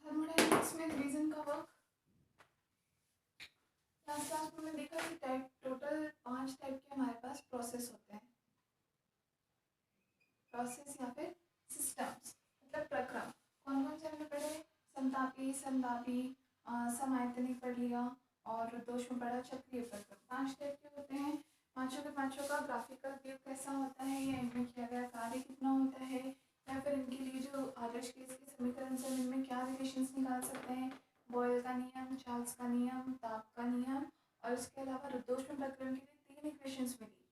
Thermodynamics में revision का work last class में देखा कि टाइप टोटल 5 टाइप के हमारे पास प्रोसेस होते हैं। प्रोसेस या फिर सिस्टम्स मतलब प्रक्रम कौन कौन से हमने पढ़े? संतापी, संदापी, समायतनिक पढ़ लिया और दोष में पढ़ा चक्रीय प्रक्रम। 5 टाइप के होते हैं। पांचों के पांचों का ग्राफिकल व्यू कैसा होता है या इनमें किया गया कार्य कितना होता है या फिर इनके लिए जो आदर्श केस के समीकरण से इनमें क्या रिलेशंस निकाल सकते हैं, बॉयल का नियम, चार्ल्स का नियम, ताप का नियम और इसके अलावा रुद्धोष्म प्रक्रम के लिए 3 इक्वेशंस मिली।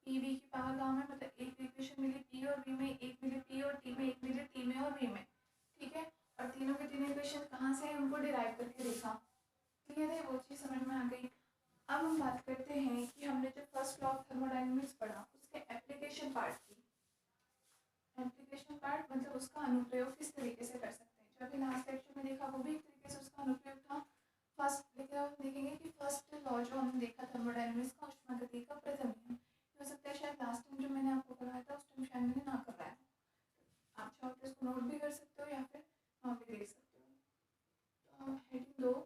पी वी की पावर गाँव में मतलब एक इक्वेशन मिली पी और वी में, एक मिली पी और टी में, एक मिली टी में और वी में। ठीक है, और तीनों के तीनों इक्वेशन कहाँ से है उनको डिराइव करके देखा। क्लियर है, वो चीज़ समझ में आ गई। अब हम बात करते हैं कि हमने जो फर्स्ट लॉ ऑफ थर्मोडायनेमिक्स पढ़ा उसके एप्लीकेशन पार्ट की। एप्लीकेशन पार्ट मतलब उसका अनुप्रयोग किस तरीके से कर सकते हैं। जो अभी लास्ट लेक्चर में देखा वो भी एक तरीके से उसका अनुप्रयोग था। फर्स्ट लेकिन हम देखेंगे कि फर्स्ट लॉ जो हमने देखा थर्मोडायनेमिक्स का ऊष्मागतिकी का प्रथम नियम, हो सकता है शायद लास्ट टाइम जो मैंने आपको पढ़ाया था उस टाइम शायद मैंने ना कराया हो। आप चाहो तो इसको नोट भी कर सकते हो या फिर वहाँ भी देख सकते हो। तो हेडिंग 2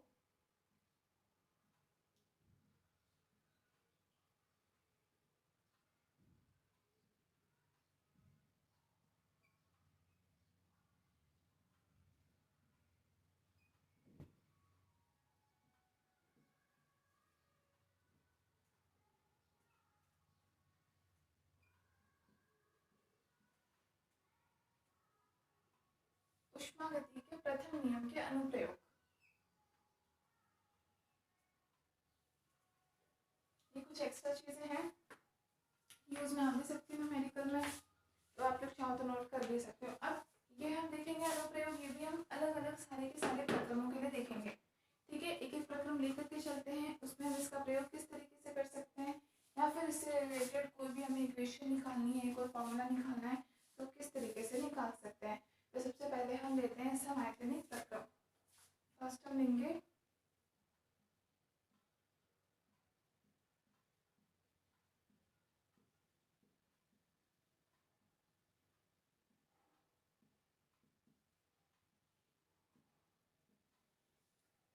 ऊष्मागतिकी के प्रथम नियम के अनुप्रयोग। ये कुछ एक्स्ट्रा चीज़ें हैं, यूज़ में आ भी सकती है मेडिकल में, तो आप लोग चाहो तो नोट कर भी सकते हो। अब ये हम देखेंगे अनुप्रयोग, ये भी हम अलग अलग सारे के सारे प्रक्रमों के लिए देखेंगे। ठीक है, एक एक प्रक्रम लेकर के चलते हैं, उसमें हम इसका प्रयोग किस तरीके से कर सकते हैं या फिर इससे रिलेटेड कोई भी हमें इक्वेशन निकालनी है, कोई फॉर्मूला निकालना है तो किस तरीके से निकाल सकते हैं। तो सबसे पहले हम लेते हैं समायतनिक प्रक्रम। फर्स्ट हम लेंगे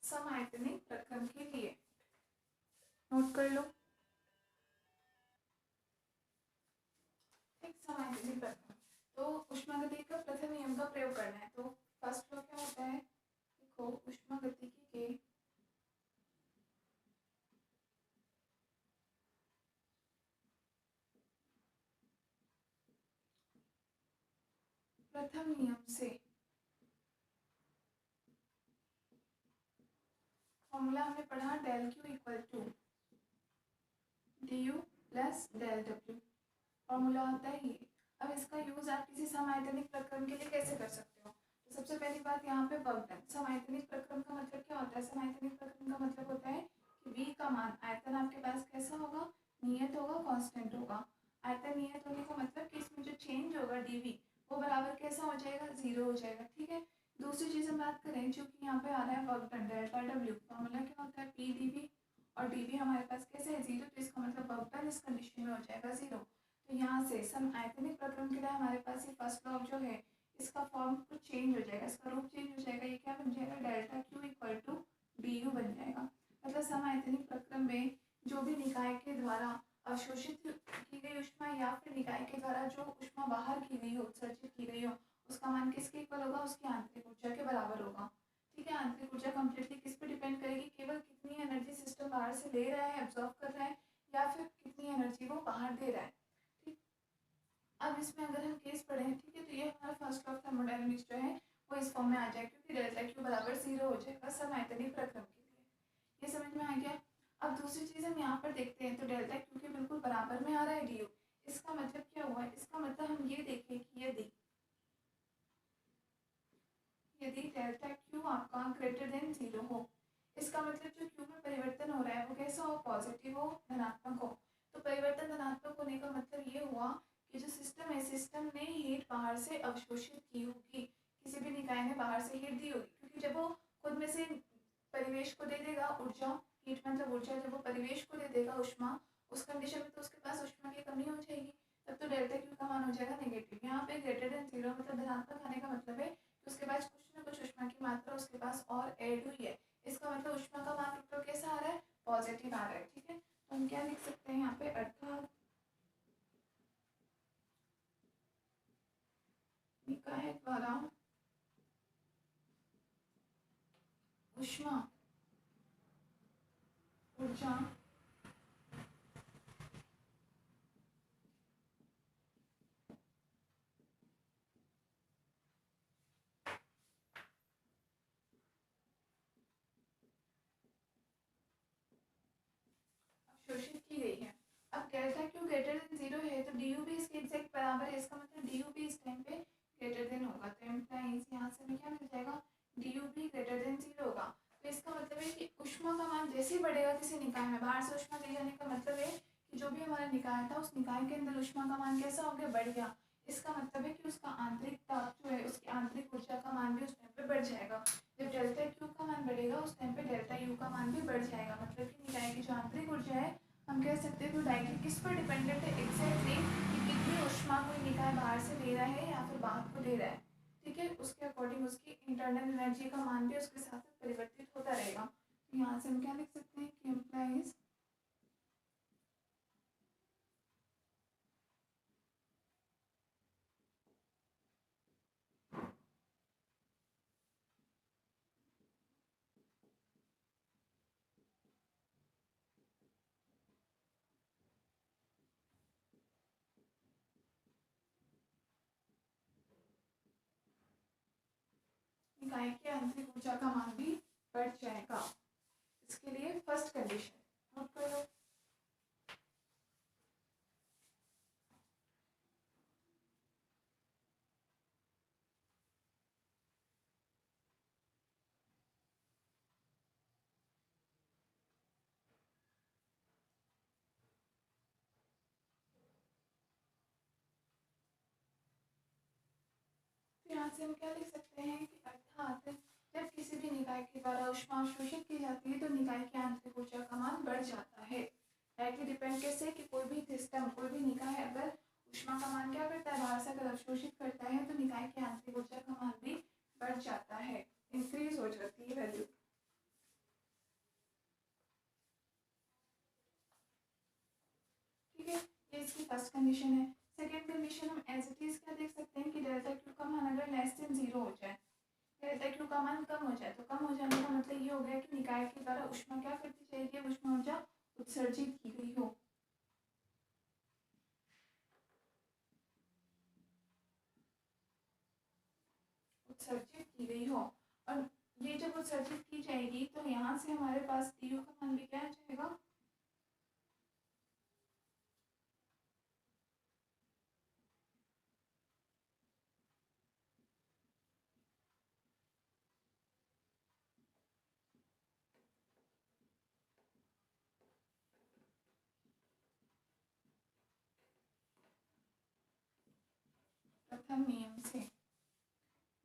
समायतनिक प्रक्रम के लिए, नोट कर लो। एक समायतनिक प्रक्रम तो ऊष्मागतिकी का प्रथम नियम का प्रयोग करना है। तो फर्स्ट लॉ क्या होता है, देखो ऊष्मागतिकी के प्रथम नियम से फॉर्मूला हमने पढ़ा del q equal to d you plus del डब्ल्यू, फॉर्मूला होता है ये। अब इसका यूज आप किसी समायतनिक प्रक्रम के लिए कैसे कर सकते हो? तो सबसे पहली बात यहाँ पे वर्क डन। समायतनिक प्रक्रम का मतलब क्या होता है? समायतनिक प्रक्रम का मतलब होता है कि v का मान आयतन आपके पास कैसा होगा, नियत होगा, कांस्टेंट होगा। आयतन नियत होने का मतलब कि इसमें जो चेंज होगा dv वो बराबर कैसा हो जाएगा, 0 हो जाएगा। ठीक है, दूसरी चीज हम बात करें जो कि यहाँ पे आ रहा है work done delta W, formula क्या होता है p dv और dv हमारे पास कैसे है 0, तो इसका मतलब वर्क डन इस कंडीशन में हो जाएगा 0। तो यहाँ से सम आयतनिक प्रक्रम के लिए हमारे पास ये फर्स्ट लॉ जो है इसका फॉर्म कुछ चेंज हो जाएगा, इसका रूप चेंज हो जाएगा। ये क्या बन जाएगा, delta q equal to d u बन जाएगा। मतलब सम आयतनिक प्रक्रम में जो भी निकाय के द्वारा अवशोषित की गई ऊष्मा या फिर निकाय के द्वारा जो ऊष्मा बाहर की गई हो, उत्सर्जित की गई हो, उसका मान किसके इक्वल होगा, उसकी आंतरिक ऊर्जा के बराबर होगा। ठीक है, आंतरिक ऊर्जा कम्प्लीटली किस पर डिपेंड करेगी, केवल कितनी एनर्जी सिस्टम बाहर से ले रहा है, एब्जॉर्ब कर रहा है या फिर कितनी एनर्जी वो बाहर दे रहा है। ठीक, अब इसमें अगर हम केस पढ़ें, ठीक है, तो ये हमारा फर्स्ट लॉ ऑफ थर्मोडायनेमिक्स जो है वो इस फॉर्म में आ जाए क्योंकि डेल्टा क्यू बराबर 0 हो जाएगा समायतनिक प्रक्रम के लिए। ये समझ में आ गया। अब दूसरी चीज़ हम यहाँ पर देखते हैं तो डेल्टा क्यू के बिल्कुल बराबर में आ रहा है डी यू। इसका मतलब क्या हुआ, इसका मतलब हम ये देखें कि यदि डेल्टा क्यू आपका ग्रेटर देन 0 हो, इसका मतलब जो क्यू में परिवर्तन हो रहा है वो कैसा हो, पॉजिटिव हो, धनात्मक हो। तो परिवर्तन धनात्मक होने का मतलब ये हुआ कि जो सिस्टम है, सिस्टम ने हीट बाहर से अवशोषित की होगी, किसी भी निकाय ने बाहर से हीट दी होगी, क्योंकि जब वो खुद में से परिवेश को दे देगा ऊर्जा, हीट मतलब ऊर्जा, जब वो परिवेश को दे देगा ऊष्मा, उस कंडीशन में तो उसके पास ऊष्मा की कमी हो जाएगी, तब तो डेल्टा क्यू का मान हो जाएगा नेगेटिव। यहाँ पे ग्रेटर देन 0 मतलब धनात्मक आने का मतलब है तो उसके बाद कुछ ना कुछ ऊष्मा की मात्रा उसके पास और ऐड हुई है, इसका मतलब ऊष्मा का मान वेक्टर कैसा आ रहा है, पॉजिटिव आ रहा है। ठीक है, तो हम क्या लिख सकते हैं यहाँ पे, अर्थात निकाय द्वारा ऊष्मा ऊर्जा अवशोषित की गई है। अब delta Q greater than zero है तो डी यू भी इसके एग्जैक्ट बराबर है, इसका मतलब डी यू भी इस टाइम पे ग्रेटर देन होगा, तो इम्प्लाइज यहाँ से हमें क्या मिल जाएगा, डी यू भी ग्रेटर देन जीरो होगा। तो इसका मतलब है कि ऊष्मा का मान जैसे ही बढ़ेगा किसी निकाय में, बाहर से ऊष्मा ले जाने का मतलब है कि जो भी हमारा निकाय था उस निकाय के अंदर ऊष्मा का मान कैसा हो गया, बढ़ गया। इसका मतलब है कि उसका आंतरिक ताप जो है, उसकी आंतरिक ऊर्जा का मान भी उस टाइम पे बढ़ जाएगा। जब डेल्टा क्यू का मान बढ़ेगा उस टाइम पे डेल्टा यू का मान भी बढ़ जाएगा, मतलब कि निकाय की जो आंतरिक ऊर्जा है, हम कह सकते हैं तो डायरेक्टली किस पर डिपेंडेंट है, एग्जैक्टली कि कितनी ऊष्मा कोई निकाय बाहर से ले रहा है या फिर बाहर को ले रहा है। ठीक है, उसके अकॉर्डिंग उसकी इंटरनल एनर्जी का मान भी उसके साथ परिवर्तित होता रहेगा। तो यहाँ से हम क्या लिख सकते हैं कि इम्प्लाइज निकाय की आंतरिक ऊर्जा का मान भी बढ़ जाएगा। इसके लिए फर्स्ट कंडीशन नोट करो। तो यहाँ से हम क्या लिख सकते हैं कि अर्थात जब किसी भी निकाय के द्वारा ऊष्मा अवशोषित की जाती है तो निकाय की आंतरिक ऊर्जा का मान बढ़ जाता है। डायरेक्टली डिपेंड कैसे, कि कोई भी सिस्टम, कोई भी निकाय अगर ऊष्मा का मान क्या करता है, बाहर से अगर अवशोषित करता है तो निकाय की आंतरिक ऊर्जा का मान भी बढ़ जाता है, इंक्रीज हो जाती है वैल्यू। ठीक है, ये इसकी फर्स्ट कंडीशन है। सेकेंड कंडीशन हम एज इट इज क्या देख सकते हैं कि डेल्टा क्यू का मान अगर लेस देन जीरो हो जाए, डेल्टा क्यू का मान कम हो जाए, तो कम हो जाने का मतलब ये हो गया कि निकाय के द्वारा ऊष्मा क्या करती चाहिए, ऊष्मा ऊर्जा उत्सर्जित की गई हो। उत्सर्जित की गई हो, और ये जब उत्सर्जित की जाएगी तो यहाँ से हमारे पास डी यू का मान भी क्या आ जाएगा, प्रथम नियम से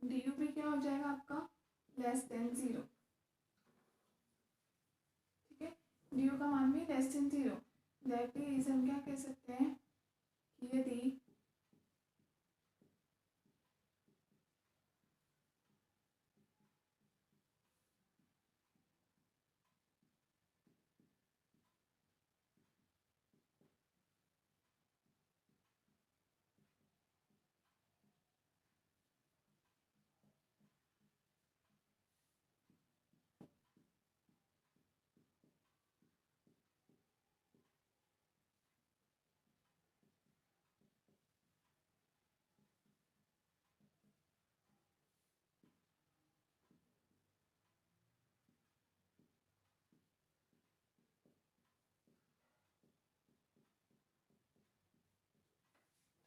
डी यू भी क्या हो जाएगा आपका, लेस देन जीरो। ठीक है, डी यू का मान भी less than zero, that is हम क्या कह सकते हैं कि यदि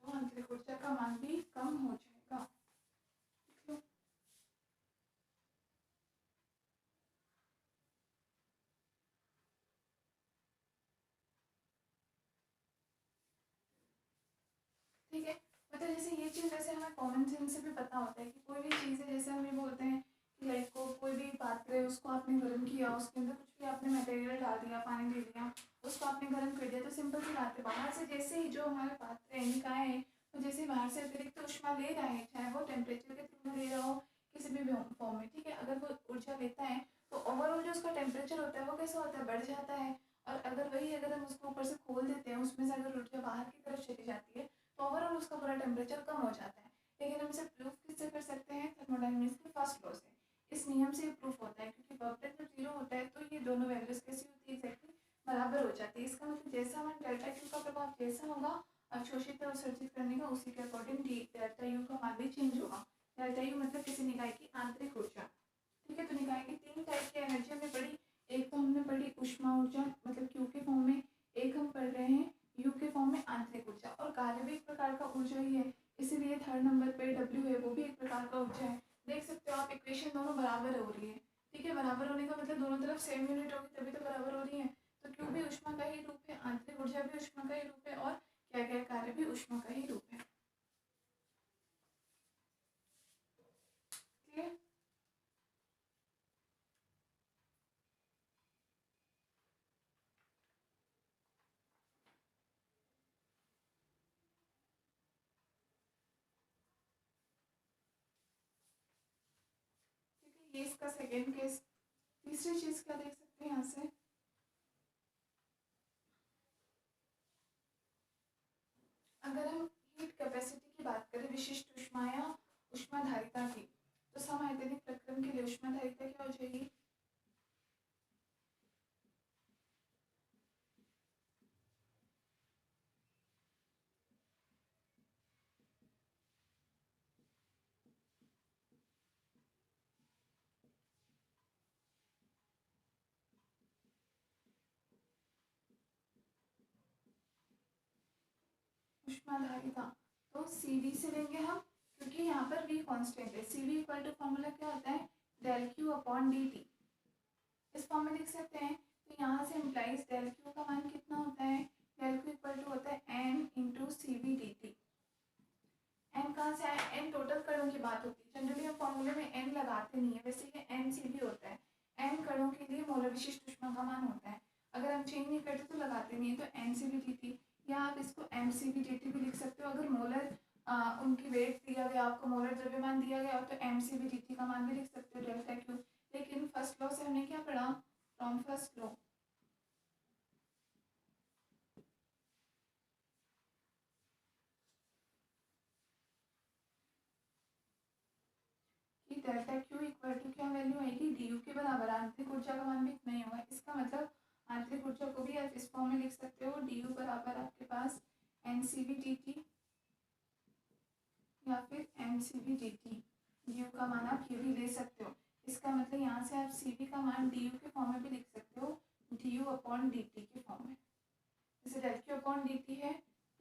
तो आंतरिक ऊर्जा का मान भी कम हो जाएगा। ठीक है, मतलब जैसे ये चीज़ वैसे हमें कॉमन सेंस से भी पता होता है कि कोई भी चीज़ है, जैसे हम ये बोलते हैं कि लाइक को कोई भी पात्र है उसको आपने गर्म किया, उसके अंदर कुछ भी आपने मटेरियल डाल दिया, पानी दे दिया, उसको आपने गर्म कर दिया, तो सिंपल सी बात है, बाहर से जैसे ही जो हमारे पात्र है निकाय है, तो जैसे बाहर से अतिरिक्त ऊष्मा ले रहा है, चाहे वो टेम्परेचर के थ्रू ले रहा हो किसी भी फॉर्म में, ठीक है। अगर वो ऊर्जा लेता है तो ओवरऑल जो उसका टेम्परेचर होता है वो कैसा होता है, बढ़ जाता है। और अगर हम उसको ऊपर से खोल देते हैं, उसमें से अगर ऊर्जा बाहर की तरफ चली जाती है तो ओवरऑल उसका पूरा टेम्परेचर कम हो जाता है। लेकिन हम इसे प्रूफ किससे कर सकते हैं, थर्मोडायनेमिक्स के फर्स्ट लॉ से। इस नियम से ये प्रूफ होता है, क्योंकि वर्क डन जब जीरो होता है तो ये दोनों वैल्यूज कैसी होती है, एग्जैक्टली बराबर हो जाती है। इसका मतलब जैसा मान डेल्टा क्यू का प्रभाव जैसा होगा अवशोषित और उत्सर्जित करने का, उसी के अकॉर्डिंग डेल्टा यू का मान भी चेंज होगा। डेल्टा यू मतलब किसी निकाय की आंतरिक ऊर्जा, ठीक है। तो निकाय की तीन टाइप की एनर्जी हमने पढ़ी। एक तो हमने पढ़ी ऊष्मा ऊर्जा, मतलब क्यू के फॉर्म में। एक हम पढ़ रहे हैं यू के फॉर्म में आंतरिक ऊर्जा, और कार्य भी एक प्रकार का ऊर्जा ही है, इसीलिए थर्ड नंबर पे डब्ल्यू है, वो भी एक प्रकार का ऊर्जा है। देख सकते हो आप, इक्वेशन दोनों बराबर हो रही है, ठीक है। बराबर होने का मतलब दोनों तरफ सेम यूनिट होगी तभी तो बराबर हो रही है। तो क्यू भी ऊष्मा का ही रूप है, आंतरिक ऊर्जा भी ऊष्मा का ही रूप है, और क्या क्या कार्य भी ऊष्मा का ही रूप है, ठीक है। ये इसका सेकेंड केस। तीसरी चीज क्या देख सकते हैं यहाँ से, अगर हम हीट कैपेसिटी की बात करें, विशिष्ट ऊष्मा या ऊष्माधारिता की, तो समआयतनिक प्रक्रम के लिए ऊष्माधारिता क्या हो जाएगी, ऊष्माधारिता। तो CV से लेंगे हम, क्योंकि यहाँ पर V कांस्टेंट है। CV इक्वल टू फॉर्मूला क्या होता है, del q upon d t. इस फॉर्म में लिख सकते हैं। तो यहाँ से इम्प्लाइज डेल क्यू का मान कितना होता है, डेल क्यू इक्वल टू होता है n into c we D t. N कहाँ से आया, एन टोटल कणों की बात होती है, जनरली हम फॉर्मूले में एन लगाते नहीं है, वैसे ये एन सी भी होता है। एन कणों के लिए मोलर विशिष्ट ऊष्मा का मान होता है। अगर हम चेंज नहीं करते तो लगाते नहीं है, तो n C we D T, या आप इसको m C we D t भी लिख सकते हो। अगर मोलर उनकी वेट दिया गया, आपको मोलर द्रव्यमान दिया गया हो, तो m C we D t का मान भी लिख सकते हो, डेल्टा क्यू। लेकिन फर्स्ट लॉ से हमने क्या पढ़ा, फ्रॉम फर्स्ट लॉ, कि डेल्टा क्यू इक्वल टू क्या वैल्यू आएगी, डी यू के बराबर। आंतरिक ऊर्जा का मान भी इतना ही होगा। इसका मतलब आंतरिक ऊर्जा को भी आप इस फॉर्म में लिख सकते हो, डी यू बराबर आपके पास N C we D T या फिर M C we D T. D U का मान आप ये भी ले सकते हो। इसका मतलब यहाँ से आप सी वी का मान डी यू के फॉर्म में भी लिख सकते हो, d u upon d T के फॉर्म में। जैसे del q upon d t है,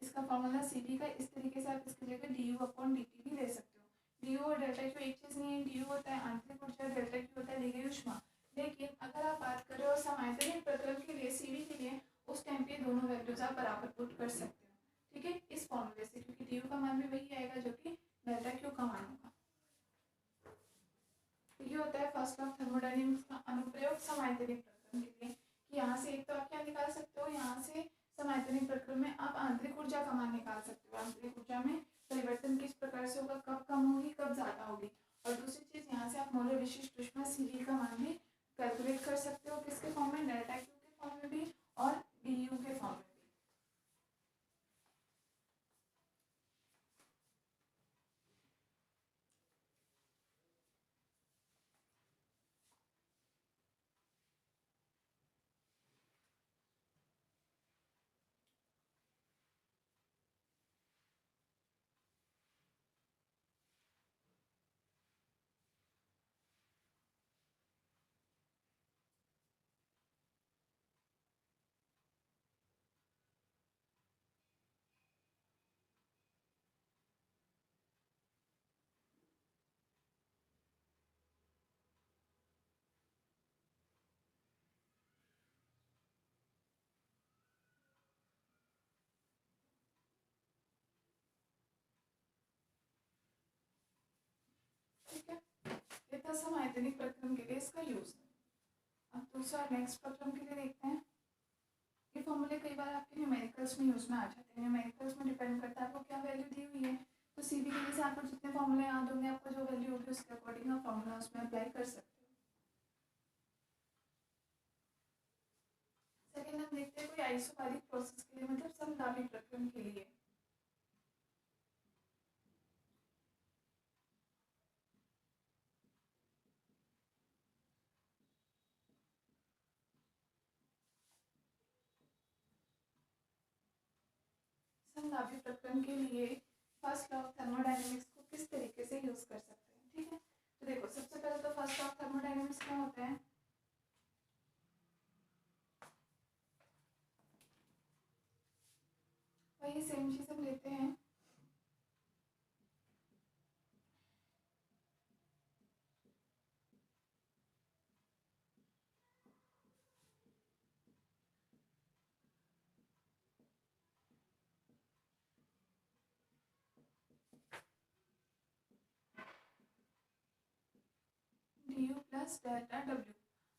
इसका फॉर्मूला सी वी का, इस तरीके से आप इसकी जगह D u upon d t भी ले सकते हो। डी यू और डेल्टा क्यू एक चीज़ नहीं है, डी यू होता है आंतरिक ऊर्जा, डेल्टा क्यू होता है ली गई ऊष्मा। लेकिन अगर आप बात करें और समआयतनिक प्रक्रम के लिए, सीवी के लिए, उस टाइम पे दोनों वैल्यूज आप बराबर पुट कर सकते हो, ठीक है, इस फॉर्मूले से, क्योंकि डी यू का मान भी वही आएगा जो कि डेल्टा क्यू का मान होगा। तो ये होता है फर्स्ट ऑफ थर्मोडायनेमिक्स का अनुप्रयोग समआयतनिक प्रक्रम के लिए। कि यहाँ से एक तो आप क्या निकाल सकते हो, यहाँ से समआयतनिक प्रक्रम में आप आंतरिक ऊर्जा का मान निकाल सकते हो, आंतरिक ऊर्जा में परिवर्तन किस प्रकार से होगा, कब कम होगी कब ज्यादा होगी। और दूसरी चीज, यहाँ से आप मोलर विशिष्ट ऊष्मा सीवी का मान भी कैलकुलेट कर सकते हो, किसके फॉर्म में, डेल्टा क्यू के फॉर्म में भी और डी यू के फॉर्म में भी। ठीक है, ये था समआयतनिक प्रक्रम के लिए इसका यूज। अब दूसरा नेक्स्ट प्रक्रम के लिए देखते हैं। ये फॉर्मूले कई बार आपके न्यूमेरिकल्स में यूज में आ जाते हैं। न्यूमेरिकल्स में डिपेंड करता है आपको क्या वैल्यू दी हुई है। तो सी बी के लिए से आपको जितने फॉर्मूले याद होंगे, आपको जो वैल्यू होगी उसके अकॉर्डिंग आप फॉर्मूला उसमें अप्लाई कर सकते हो। सेकेंड हम देखते हैं कोई आइसोबैरिक प्रोसेस के लिए, मतलब समदाबी प्रक्रम के लिए। समदाबी प्रक्रम के लिए फर्स्ट लॉ ऑफ थर्मोडायनेमिक्स को किस तरीके से यूज कर सकते हैं, ठीक है। तो देखो, सबसे पहले तो फर्स्ट लॉ ऑफ थर्मोडायनेमिक्स क्या होता है, वही सेम चीज हम लेते हैं। du प्लस डेल्टा डब्ल्यू।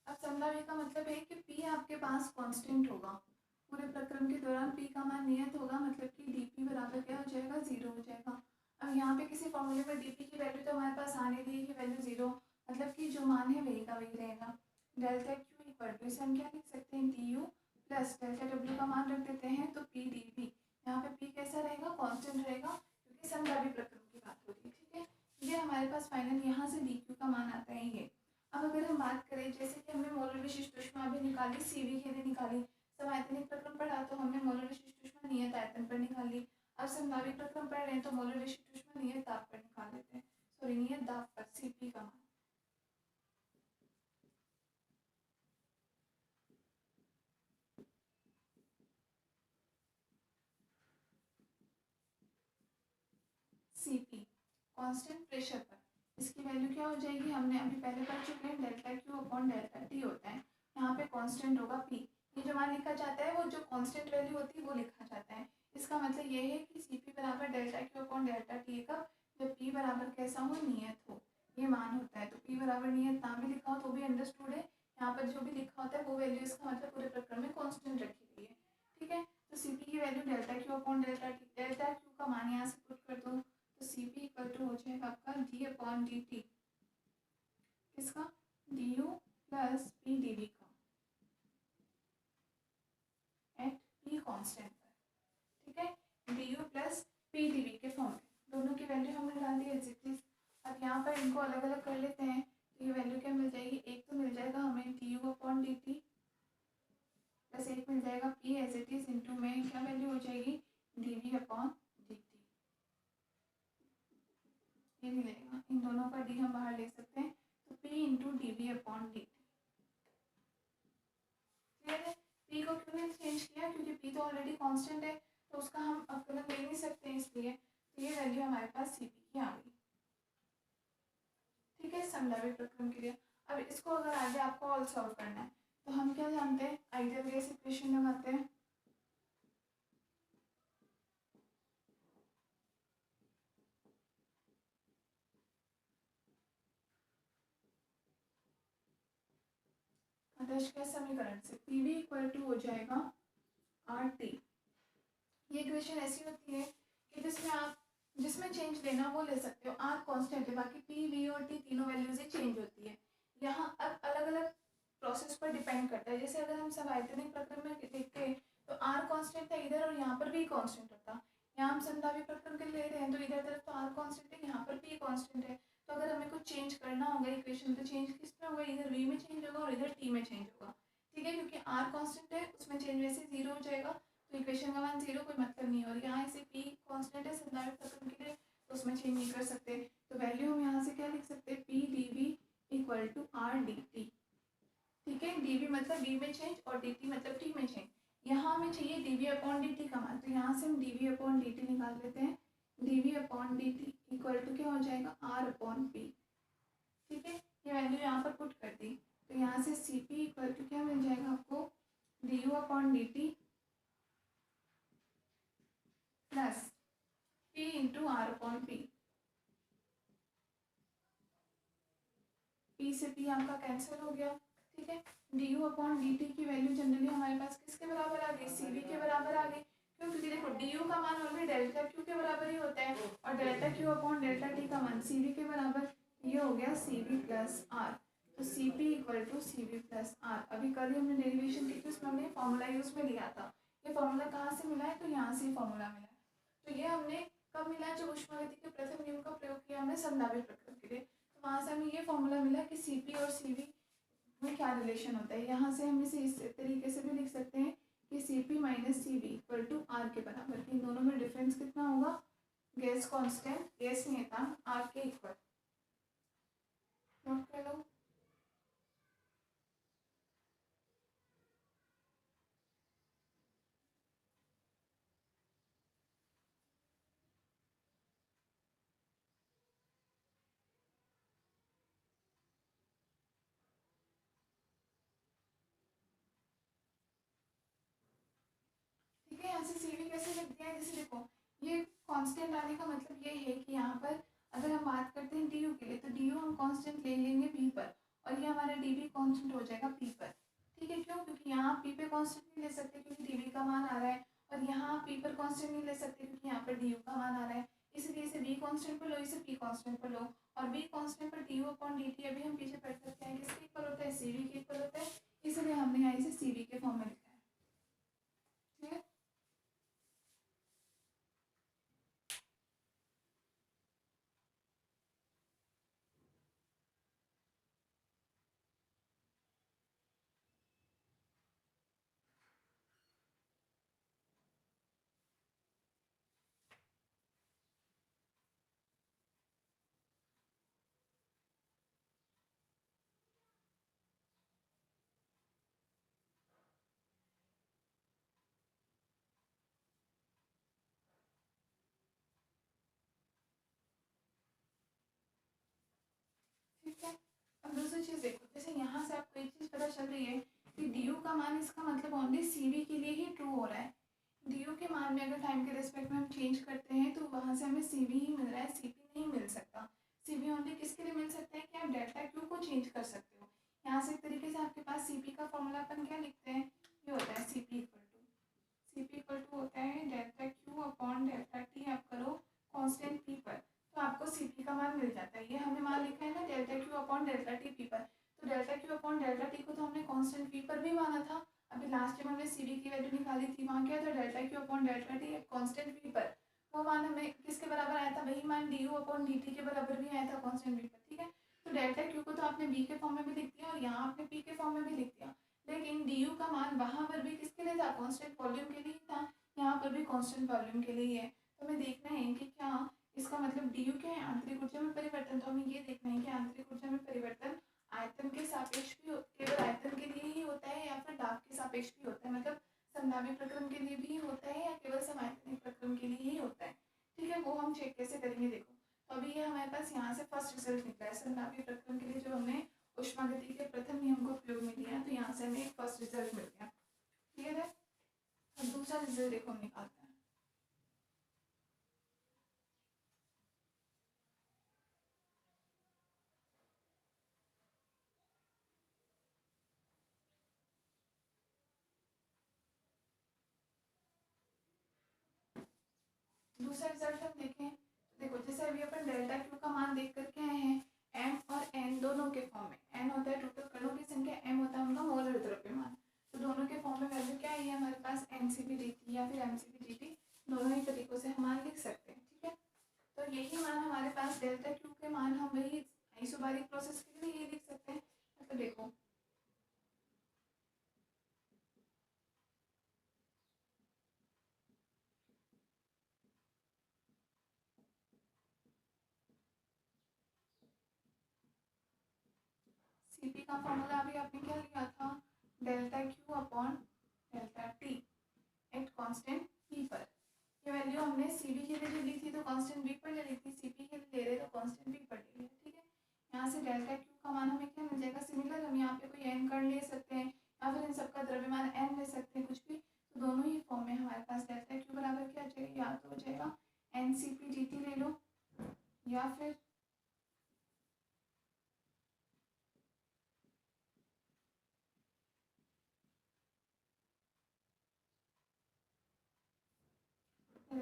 अब समदाबी का मतलब है कि p आपके पास कांस्टेंट होगा पूरे प्रक्रम के दौरान, p का मान नियत होगा, मतलब कि dp बराबर क्या हो जाएगा, 0 हो जाएगा। अब यहाँ पे किसी फॉर्मूले में dp की वैल्यू तो हमारे पास आने दी कि वैल्यू 0, मतलब कि जो मान है वही का वही रहेगा। डेल्टा क्यू इक्वल टू, इसे हम क्या लिख सकते हैं, du प्लस डेल्टा डब्ल्यू का मान रख देते हैं, तो p dp, यहाँ पे p कैसा रहेगा, कांस्टेंट रहेगा, क्योंकि समदाबी प्रक्रम की बात हो रही है, ठीक है। ये हमारे पास फाइनल यहाँ से dq का मान आता है ये। अब अगर हम बात करें, जैसे कि हमने मोलर विशिष्ट ऊष्मा भी निकाली, सीवी के लिए निकाली, समायतनिक प्रक्रम पढ़ा तो हमने मोलर विशिष्ट ऊष्मा नियत आयतन पर निकाली। अब समदाबी प्रक्रम पढ़ रहे हैं तो मोलर विशिष्ट ऊष्मा नियत दाब पर निकाल लेते हैं, सॉरी नियत दाब पर, सीपी का मान। सीपी कांस्टेंट प्रेशर पर, इसकी वैल्यू क्या हो जाएगी, हमने अभी पहले पढ़ चुके हैं, delta Q upon delta T होता है। यहाँ पे कांस्टेंट होगा पी, ये जो मान लिखा जाता है वो जो कांस्टेंट वैल्यू होती है वो लिखा जाता है। इसका मतलब ये है कि सीपी बराबर delta Q upon delta T का, जब पी बराबर कैसा हो, नियत हो, ये मान होता है। तो पी बराबर नियत ना भी लिखा हो तो भी अंडरस्टूड है, यहाँ पर जो भी लिखा होता है वो वैल्यू, इसका मतलब पूरे प्रक्रम में कॉन्स्टेंट रखी गई है, ठीक है। तो सीपी की value delta Q upon delta T, delta Q का मान यहाँ से पुट कर दो, तो सी पी इक्वल टू हो जाएगा आपका डी अपॉन डी टी, किसका, d you plus p d v का, एट पी कॉन्स्टेंट पर, ठीक है। D you plus p d v के फॉर्म में दोनों की वैल्यू हमने डाल दी एज इट इज। अब यहाँ पर इनको अलग अलग कर लेते हैं, तो ये वैल्यू क्या मिल जाएगी, एक तो मिल जाएगा हमें d u upon d t, plus एक मिल जाएगा p as it is into में क्या वैल्यू हो जाएगी, d v upon d t, ये मिलेगा। इन दोनों का डी हम बाहर ले सकते हैं, तो p into d v upon d t, clear है। पी को क्यों नहीं चेंज किया, क्योंकि पी तो ऑलरेडी कांस्टेंट है, तो उसका हम अवकलन ले नहीं सकते हैं, इसलिए तो ये वैल्यू हमारे पास सी पी की आ गई, ठीक है, समदाबी प्रक्रम के लिए। अब इसको अगर आगे आपको और सॉल्व करना है तो हम क्या जानते हैं, आइडियल गैस इक्वेशन लगाते हैं। आदर्श गैस समीकरण से पी वी इक्वल टू हो जाएगा आर टी। ये इक्वेशन ऐसी होती है कि जिसमें चेंज लेना वो ले सकते हो, आर कांस्टेंट है, बाकी पी वी और टी तीनों वैल्यूज ही चेंज होती है। यहाँ अब अलग अलग प्रोसेस पर डिपेंड करता है, जैसे अगर हम समायतनिक प्रक्रम में देखते हैं तो आर कांस्टेंट था इधर और यहाँ पर भी कांस्टेंट होता, यहाँ हम समदाबी प्रक्रम के ले रहे हैं तो इधर तरफ तो आर कांस्टेंट है, यहाँ पर भी कांस्टेंट है। तो अगर हमें कुछ चेंज करना होगा इक्वेशन, तो चेंज किस में होगा, इधर वी में चेंज होगा और इधर टी में चेंज होगा, ठीक है, क्योंकि आर कांस्टेंट है उसमें चेंज वैसे 0 हो जाएगा, तो इक्वेशन का मान 0 कोई मतलब नहीं है। और यहाँ इसे पी कांस्टेंट है समदाबी प्रक्रम के लिए, तो उसमें चेंज नहीं कर सकते, तो वैल्यू हम यहाँ से क्या लिख सकते हैं, p d v equal to r D t, ठीक है। डी वी मतलब वी में चेंज और डी टी मतलब टी में चेंज। यहाँ हमें चाहिए d v upon d t का मान, तो यहाँ से हम d v upon d t निकाल लेते हैं, d v upon d T equal to क्या हो जाएगा, आर अपॉन पी, ठीक है। ये वैल्यू यहाँ पर पुट कर दी, तो यहाँ से सी पी इक्वल टू क्या मिल जाएगा आपको, d u upon d t plus p into r upon p, p से पी आपका कैंसिल हो गया, ठीक है। D u upon d t की वैल्यू जनरली हमारे पास किसके बराबर आ गई, सी वी के बराबर आ गई, क्यों, क्योंकि देखो डी यू का मान ऑलरेडी डेल्टा क्यू के बराबर ही होता है और delta Q upon delta T का मान सी वी के बराबर, ये हो गया सी वी प्लस आर। तो C P equal to C we plus R. अभी कल ही हमने डेरिवेशन की थी, उसमें हमने फॉर्मूला यूज में लिया था। ये फॉर्मूला कहाँ से मिला है, तो यहाँ से फॉर्मूला मिला है। तो ये हमने कब मिला है, जब ऊष्मागति के प्रथम नियम का प्रयोग किया हमने संधारित प्रक्रम के लिए। तो वहाँ से हमें ये फॉर्मूला मिला कि सी पी और सी वी में क्या रिलेशन होता है। यहाँ से हम इसे इस तरीके से भी लिख सकते हैं कि c p minus c v equal to r के बराबर। इन दोनों में डिफरेंस कितना होगा, गैस कांस्टेंट, गैस नियतांक आर के इक्वल। नोट कर लो। ठीक है, यहाँ से सी वी कैसे लिख दिया है, जैसे देखो ये कांस्टेंट आने का मतलब ये है कि यहाँ पर अगर हम बात करते हैं डी यू के लिए, तो डी यू हम कांस्टेंट ले लेंगे पी पर और ये हमारा डी वी कांस्टेंट हो जाएगा पी पर। ठीक है, क्यों, क्योंकि यहाँ पी पे कांस्टेंट नहीं ले सकते क्योंकि डी वी का मान आ रहा है, और यहाँ पी पर कांस्टेंट नहीं ले सकते क्योंकि यहाँ पर डी यू का मान आ रहा है। इसलिए इसे बी कांस्टेंट पर लो, इसे पी कांस्टेंट पर लो, और बी कांस्टेंट पर D u upon d T अभी हम पीछे पढ़ सकते हैं किसके इक्वल होता है, सी वी के इक्वल होता है। इसलिए हमने यहाँ इसे सी वी के फॉर्म में लिखा है। ठीक है, ठीक है। अब दूसरी चीज देखो, जैसे यहाँ से आपको एक चीज पता चल रही है कि डी यू का मान, इसका मतलब ओनली सी वी के लिए ही ट्रू हो रहा है। डी यू के मान में अगर टाइम के रिस्पेक्ट में हम चेंज करते हैं तो वहाँ से हमें सी वी ही मिल रहा है, सी पी नहीं मिल सकता। सी वी ओनली किसके लिए मिल सकता है कि आप डेल्टा क्यू को चेंज कर सकते हो। यहाँ से एक तरीके से आपके पास सी पी का फॉर्मूला अपन क्या लिखते हैं, ये होता है सी पी इक्वल टू होता है delta Q upon delta T, आप करो कांस्टेंट पी पर, तो आपको सी पी का मान मिल जाता है। ये हमने मान लिखा है ना delta Q upon delta T P पर, तो delta Q upon delta T को तो हमने कांस्टेंट पी पर भी माना था। अभी लास्ट में हमने सी वी की वैल्यू निकाली थी, वहाँ क्या था, delta Q upon delta T constant P पर। वो मान हमें किसके बराबर आया था, वही मान D u upon d T के बराबर भी आया था कांस्टेंट पी पर। ठीक है, तो डेल्टा क्यू को तो आपने बी के फॉर्म में भी लिख दिया और यहाँ आपने पी के फॉर्म में भी लिख दिया, लेकिन डी यू का मान वहाँ पर भी किसके लिए था, कांस्टेंट वॉल्यूम के लिए था, यहाँ पर भी कांस्टेंट वॉल्यूम के लिए ही है। तो हमें देखना है कि क्या इसका मतलब डी यू क्या है, आंतरिक ऊर्जा में परिवर्तन। तो हमें ये देखना है कि आंतरिक ऊर्जा में परिवर्तन आयतन के सापेक्ष भी केवल आयतन के लिए ही होता है या फिर दाब के सापेक्ष भी होता है, मतलब संधावी प्रक्रम के लिए भी होता है या केवल समायतनिक प्रक्रम के लिए ही होता है। ठीक है, वो हम चेक कैसे करेंगे, देखो तो अभी ये हमारे पास यहाँ से फर्स्ट रिजल्ट निकला है संधावी प्रक्रम के लिए, जो हमने ऊष्मागति के प्रथम नियम को प्रयोग में लिया, तो यहाँ से हमें फर्स्ट रिजल्ट मिल गया। क्लियर है, अब दूसरा रिजल्ट देखो हम निकालते हैं। दूसरा रिजल्ट हम देखें तो देखो, जैसे अभी अपन डेल्टा क्यू का मान देख करके आए हैं, एम और एन दोनों के फॉर्म में। एन होता है टोटल कणों की संख्या, एम होता है उनका मोलर द्रव्यमान। तो दोनों के फॉर्म में वैल्यू क्या है, हमारे पास एनसीपी या फिर एमसीपी, दोनों ही तरीकों से हम मान लिख सकते हैं। ठीक है, तो यही मान हमारे पास डेल्टा क्यू के मान हम वही आइसोबारिक प्रोसेस के लिए ये लिख सकते हैं। मतलब देखो सीपी का फॉर्मूला अभी आपने क्या लिया था, delta Q upon delta T at constant P पर। ये वैल्यू हमने सीबी के लिए जो ली थी तो कांस्टेंट बी पर ले ली थी, सीपी के लिए ले रहे तो कांस्टेंट बी पर ले लिया। ठीक है, यहाँ से डेल्टा क्यू का मान हमें क्या मिल जाएगा, सिमिलर हम यहाँ पे कोई एन कर ले सकते हैं या फिर इन सबका द्रव्यमान एन ले सकते हैं, कुछ भी। तो दोनों ही फॉर्म में हमारे पास डेल्टा क्यू बराबर क्या आ जाएगा, या तो हो जाएगा n C P D t ले लो या फिर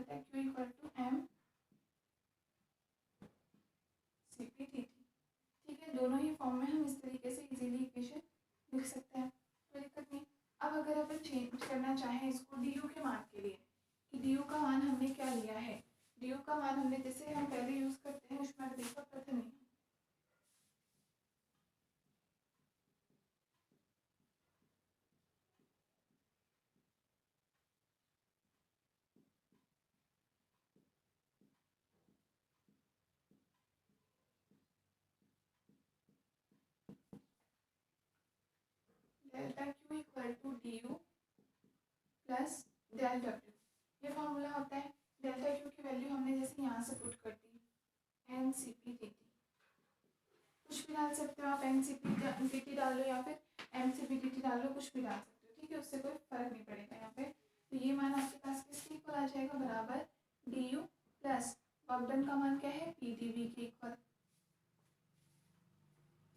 delta q equal to m C P D t. ठीक है, दोनों ही फॉर्म में हम इस तरीके से इजीली इक्वेशन लिख सकते हैं, कोई दिक्कत नहीं। अब अगर अपन चेंज करना चाहें इसको डी यू के मान के लिए, कि डी यू का मान हमने क्या लिया है, डी यू का मान हमने जैसे हम पहले यूज करते हैं ऊष्मागतिकी का प्रथम नियम। Delta q equal to d you plus del डब्ल्यू, ये फॉर्मूला होता है। डेल्टा क्यू की वैल्यू हमने जैसे यहाँ से पुट कर दी N C P D T, कुछ भी डाल सकते हो आप, N C P D T डाल लो या फिर M C P D T डाल लो, कुछ भी डाल सकते हो, ठीक है, उससे कोई फर्क नहीं पड़ेगा यहाँ पे। तो ये मान आपके पास किसके इक्वल आ जाएगा, बराबर d you plus work done का मान क्या है, पी डी वी के इक्वल।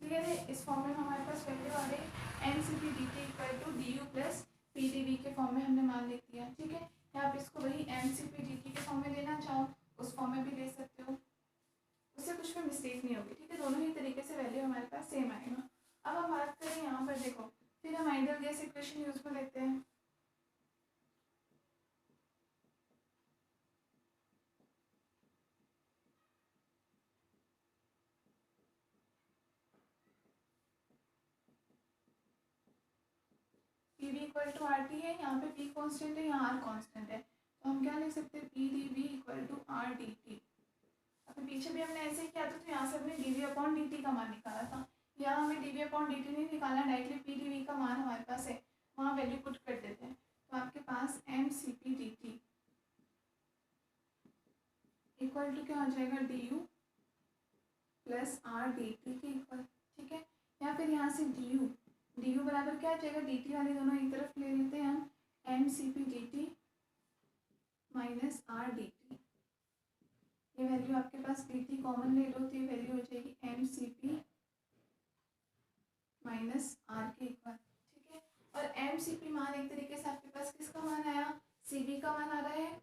क्लियर है, इस फॉर्म में हमारे पास वैल्यू आ गई n C P D T equal to d you plus p d v के फॉर्म में हमने मान लिख दिया। ठीक है, या आप इसको वही m C P D T के फॉर्म में लेना चाहो उस फॉर्म में भी ले सकते हो, उससे कुछ भी मिस्टेक नहीं होगी। ठीक है, दोनों ही तरीके से वैल्यू हमारे पास सेम आएगा। अब हम बात करें यहाँ पर, देखो फिर हम आइडियल गैस इक्वेशन यूज में लेते हैं। P v equal to r t है, यहाँ पे पी कॉन्स्टेंट है, यहाँ आर कॉन्स्टेंट है, तो हम क्या लिख सकते हैं, p d v equal to r D t. अब पीछे भी हमने ऐसे ही किया था, तो यहाँ से हमने d v upon d t का मान निकाला था, यहाँ हमें d v upon d t नहीं निकालना, डायरेक्टली पी डी वी का मान हमारे पास है, वहाँ वैल्यू पुट कर देते हैं। तो आपके पास M C P D T equal to क्या हो जाएगा, D you plus R D T के इक्वल। ठीक है, या फिर यहाँ से डी यू बराबर क्या आ जाएगा, डी टी वाले दोनों एक तरफ ले लेते हैं हम, m C P D t minus r D t. ये वैल्यू आपके पास डी टी कॉमन ले लो तो ये वैल्यू हो जाएगी एम सी पी माइनस आर के इक्वल। ठीक है, और एम सी पी मान एक तरीके से आपके पास किसका मान आया, सी वी का मान आ रहा है।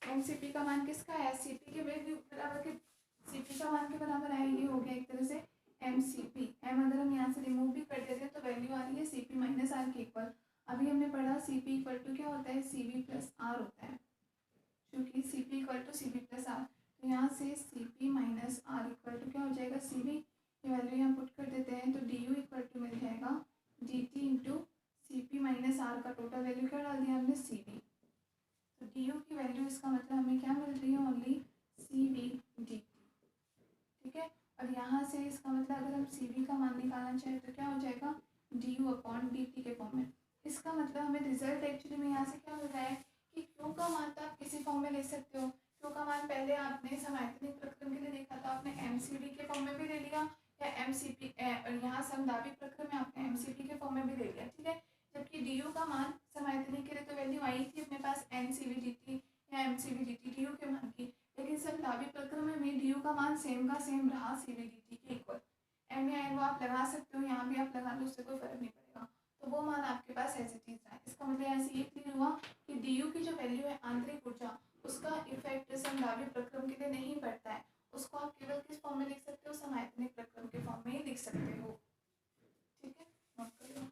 एम सी पी का मान किसका आया, सी पी के वैल्यू बराबर के, सी पी का मान के बराबर आया, ये हो गया एक तरह से एम सी पी। एम अगर हम यहाँ से रिमूव भी कर देते हैं तो वैल्यू आ रही है सी पी माइनस आर के इक्वल। अभी हमने पढ़ा सी पी इक्वल टू क्या होता है, सी वी प्लस आर होता है, क्योंकि c P equal to C we plus are, तो यहाँ से c p minus r equal to क्या हो जाएगा, सी वी। ये वैल्यू यहाँ पुट कर देते हैं, तो डी यू इक्वल टू मिल जाएगा d t into c p minus r का टोटल वैल्यू क्या डाल दिया हमने, सी वी। तो डी यू की वैल्यू, इसका मतलब हमें क्या मिल रही है, only C we D t. ठीक है, और यहाँ से इसका मतलब अगर हम सी वी का मान निकालना चाहें तो क्या हो जाएगा, D u upon d T के फॉर्म में। इसका मतलब हमें रिजल्ट एक्चुअली में यहाँ से क्या मिल रहा है कि क्यू का मान तो आप किसी फॉर्म में ले सकते हो। क्यू का मान पहले आपने समैतनिक प्रक्रम के लिए देखा था, आपने एम सी डी के फॉर्म में भी ले लिया, या एम सी पी, यहाँ समदाबी प्रक्रम में आपने एम सी पी के फॉर्म में भी ले लिया। ठीक है, जबकि डी यू का मान समैतनिक के लिए तो वैल्यू आई थी अपने पास N C we D T या M C we D T D you के मान की, लेकिन समदाबी प्रक्रम में भी डी यू का मान सेम का सेम रहा सी वी डी टी के इक्वल। एम या एन वो आप लगा सकते हो, यहाँ भी आप लगा लो, उससे कोई फर्क नहीं पड़ेगा, तो वो मान आपके पास एज इट इज है। इसका मतलब यहाँ से ये क्लियर हुआ कि डी यू की जो वैल्यू है आंतरिक ऊर्जा, उसका इफेक्ट समदाबी प्रक्रम के लिए नहीं पड़ता है, उसको आप केवल किस फॉर्म में लिख सकते हो, समैतनिक प्रक्रम के फॉर्म में ही लिख सकते हो। ठीक है, नोट कर लो।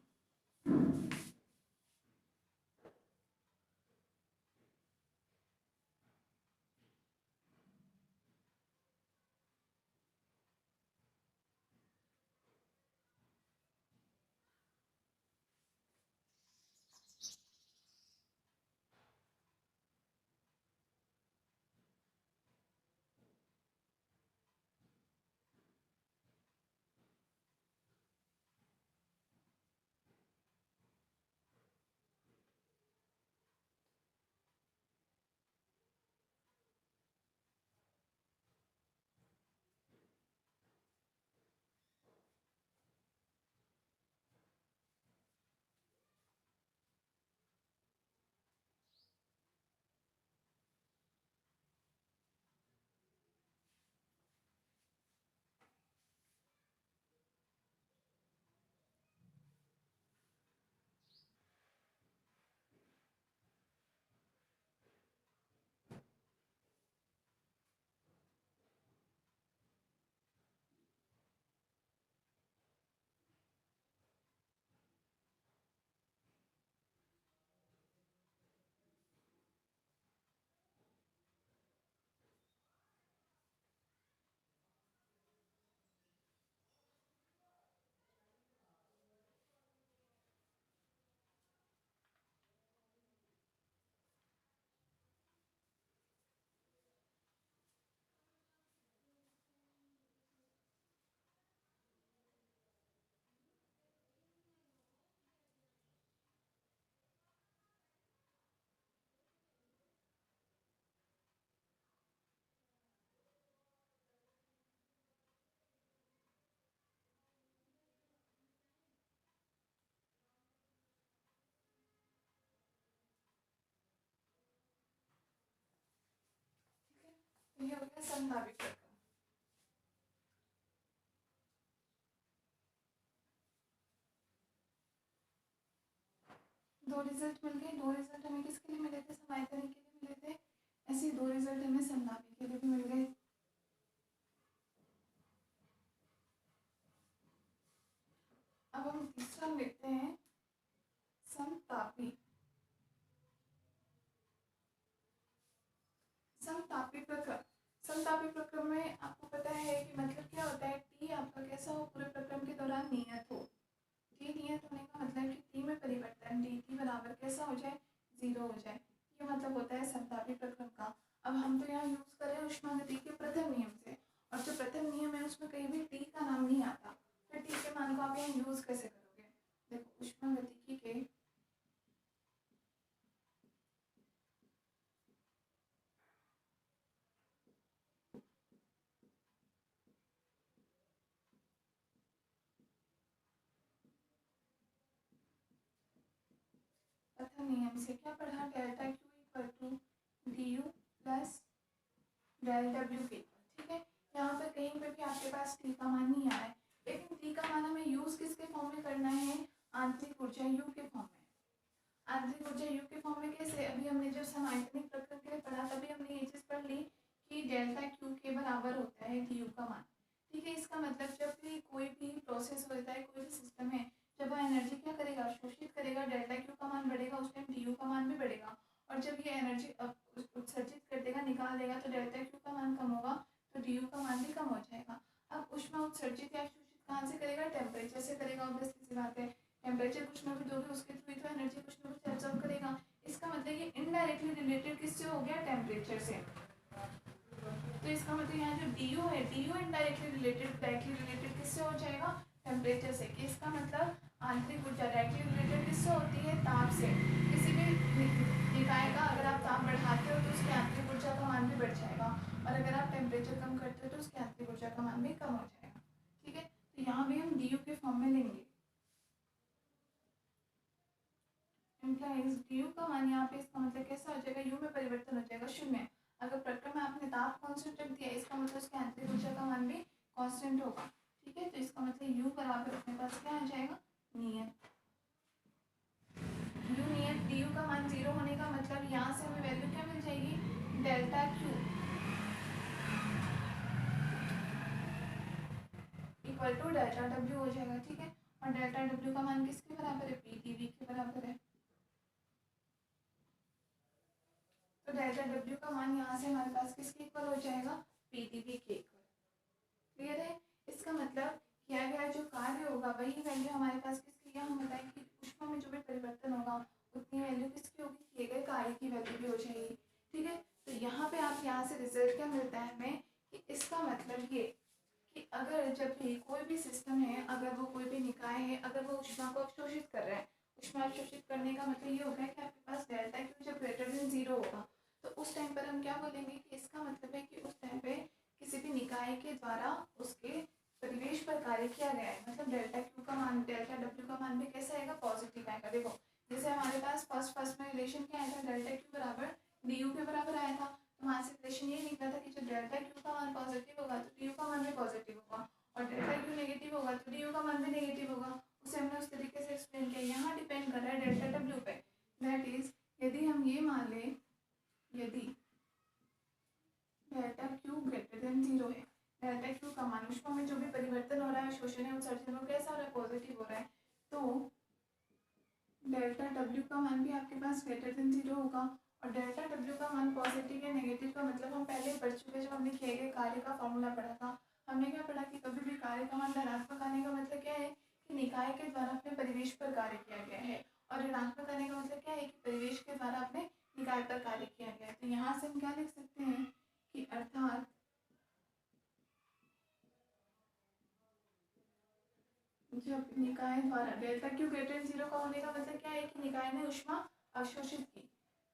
तो ये हो गया समतापी प्रक्रम। दो रिजल्ट मिल गए। दो रिजल्ट हमें किसके लिए मिले थे? समायतनिक के लिए मिले थे। ऐसे दो रिजल्ट हमें समतापी के लिए भी मिल गए। अब हम तीसरा लेते हैं समतापी। समतापी प्रक्रम। समतापी प्रक्रम में आपको पता है कि मतलब क्या होता है? टी आपका कैसा हो? पूरे प्रक्रम के दौरान नियत हो। टी नियत होने का मतलब कि टी में परिवर्तन डी टी बराबर कैसा हो जाए? 0 हो जाए। ये मतलब होता है समतापी प्रक्रम का। अब हम तो यहाँ यूज करें ऊष्मागतिकी के प्रथम नियम से, और जो प्रथम नियम है उसमें कहीं भी टी का नाम नहीं आता। फिर टी के मान को आप यहाँ यूज कैसे करोगे? देखो ऊष्मागतिकी के प्रथम नियम से क्या पढ़ा? Delta q equal to d you plus del डब्ल्यू के। ठीक है, यहाँ पर कहीं पे भी आपके पास टी का मान नहीं आया है, लेकिन टी का मान हमें यूज किसके फॉर्म में करना है? आंतरिक ऊर्जा यू के फॉर्म में। आंतरिक ऊर्जा यू के फॉर्म में कैसे? अभी हमने जब समायतनिक प्रक्रम के लिए पढ़ा तभी हमने ये चीज पढ़ ली कि डेल्टा क्यू के बराबर होता है डी यू का मान। ठीक है, इसका मतलब जब भी कोई भी प्रोसेस होता है, कोई भी सिस्टम है, जब वह एनर्जी क्या करेगा? शोषित करेगा, डेल्टा क्यू का मान बढ़ेगा, उस टाइम डी यू का मान भी बढ़ेगा। और जब ये एनर्जी उत्सर्जित कर देगा, निकाल देगा, तो डेल्टा क्यू का मान कम होगा, तो डी यू का मान भी कम हो जाएगा। अब ऊष्मा उत्सर्जित या शोषित कहाँ से करेगा? टेम्परेचर से करेगा। ऑब्वियसली सी बात है, टेम्परेचर कुछ ना कुछ दोगे उसके थ्रू तो एनर्जी कुछ ना कुछ एब्जॉर्ब करेगा। इसका मतलब ये इनडायरेक्टली रिलेटेड किससे हो गया? टेम्परेचर से। तो इसका मतलब यहाँ जो डी यू है, d you indirectly related directly related किससे हो जाएगा? टेम्परेचर से। कि इसका मतलब आंतरिक ऊर्जा डायरेक्टली रिलेटेड किससे होती है? ताप से। किसी भी निकाय का अगर आप ताप बढ़ाते हो तो उसकी आंतरिक ऊर्जा का मान भी बढ़ जाएगा, और अगर आप टेम्परेचर कम करते हो तो उसकी आंतरिक ऊर्जा का मान भी कम हो जाएगा। ठीक है, तो यहाँ भी हम डी यू के फॉर्म में लेंगे। इम्प्लाइज डी यू का मान यहाँ पे, इसका मतलब कैसा हो जाएगा? यू में परिवर्तन हो जाएगा 0। अगर प्रक्रम में आपने ताप कांस्टेंट रख दिया, इसका मतलब उसकी आंतरिक ऊर्जा का मान भी कांस्टेंट होगा। ठीक है, तो इसका मतलब यू बराबर अपने पास क्या आ जाएगा? नियत। यू नियत। डी यू का मान 0 होने का मतलब यहाँ से हमें वैल्यू क्या मिल जाएगी? Delta q equal to delta डब्ल्यू हो जाएगा। ठीक है, और डेल्टा डब्ल्यू का मान किसके बराबर है? पी टी वी के बराबर है। तो डेल्टा डब्ल्यू का मान यहाँ से हमारे पास किसके इक्वल हो जाएगा? पी टी वी के इक्वल। क्लियर है? इसका मतलब किया गया जो कार्य होगा वही वैल्यू हमारे पास किसकी? हम बताएं कि ऊष्मा में जो भी परिवर्तन होगा उतनी वैल्यू किसकी होगी? किए गए कार्य की वैल्यू भी हो जाएगी। ठीक है, तो यहाँ पे आप यहाँ से रिजल्ट क्या मिलता है हमें? कि इसका मतलब ये कि अगर जब भी कोई भी सिस्टम है, अगर वो कोई भी निकाय है, अगर वो ऊष्मा को अवशोषित कर रहा है, ऊष्मा अवशोषित करने का मतलब ये होगा कि आपके पास डेल्टा क्यू जब ग्रेटर देन 0 होगा तो उस टाइम पर हम क्या बोलेंगे? कि इसका मतलब है कि उस टाइम पे किसी भी निकाय के द्वारा उसके परिवेश पर कार्य किया गया है। मतलब डेल्टा क्यू का मान, डेल्टा डब्ल्यू का मान भी कैसा आएगा? पॉजिटिव आएगा। देखो जैसे हमारे पास फर्स्ट में रिलेशन क्या आया था? डेल्टा क्यू बराबर डी यू के बराबर आया था। तो वहाँ से रिलेशन ये निकला था कि जब डेल्टा क्यू का मान पॉजिटिव होगा तो डी यू का मान भी पॉजिटिव होगा, और डेल्टा क्यू नेगेटिव होगा तो डी यू का मान भी नेगेटिव होगा। उसे हमने उस तरीके से एक्सप्लेन किया। यहाँ डिपेंड कर रहा है डेल्टा डब्ल्यू पे। दैट इज यदि हम ये मान लें, यदि डेल्टा क्यू ग्रेटर देन 0 है, डेल्टा क्यू का मान, ऊष्मा में जो भी परिवर्तन हो रहा है, शोषण है, उत्सर्जन हो, कैसा हो रहा है? पॉजिटिव हो रहा है, तो डेल्टा डब्ल्यू का मान भी आपके पास ग्रेटर देन 0 होगा। और डेल्टा डब्ल्यू का मान पॉजिटिव या नेगेटिव का मतलब हम पहले पढ़ चुके, जब हमने किए गए कार्य का फॉर्मूला पढ़ा था। हमने क्या पढ़ा कि कभी भी कार्य का मान धनात्मक आने का मतलब क्या है? कि निकाय के द्वारा अपने परिवेश पर कार्य किया गया है, और ऋणात्मक आने का मतलब क्या है? कि परिवेश के द्वारा अपने निकाय पर कार्य किया गया है। तो यहाँ से हम क्या लिख सकते हैं? कि अर्थात जब निकाय द्वारा डेल्टा क्यू ग्रेटर देन 0 का होने का मतलब क्या है? कि निकाय ने ऊष्मा अवशोषित की।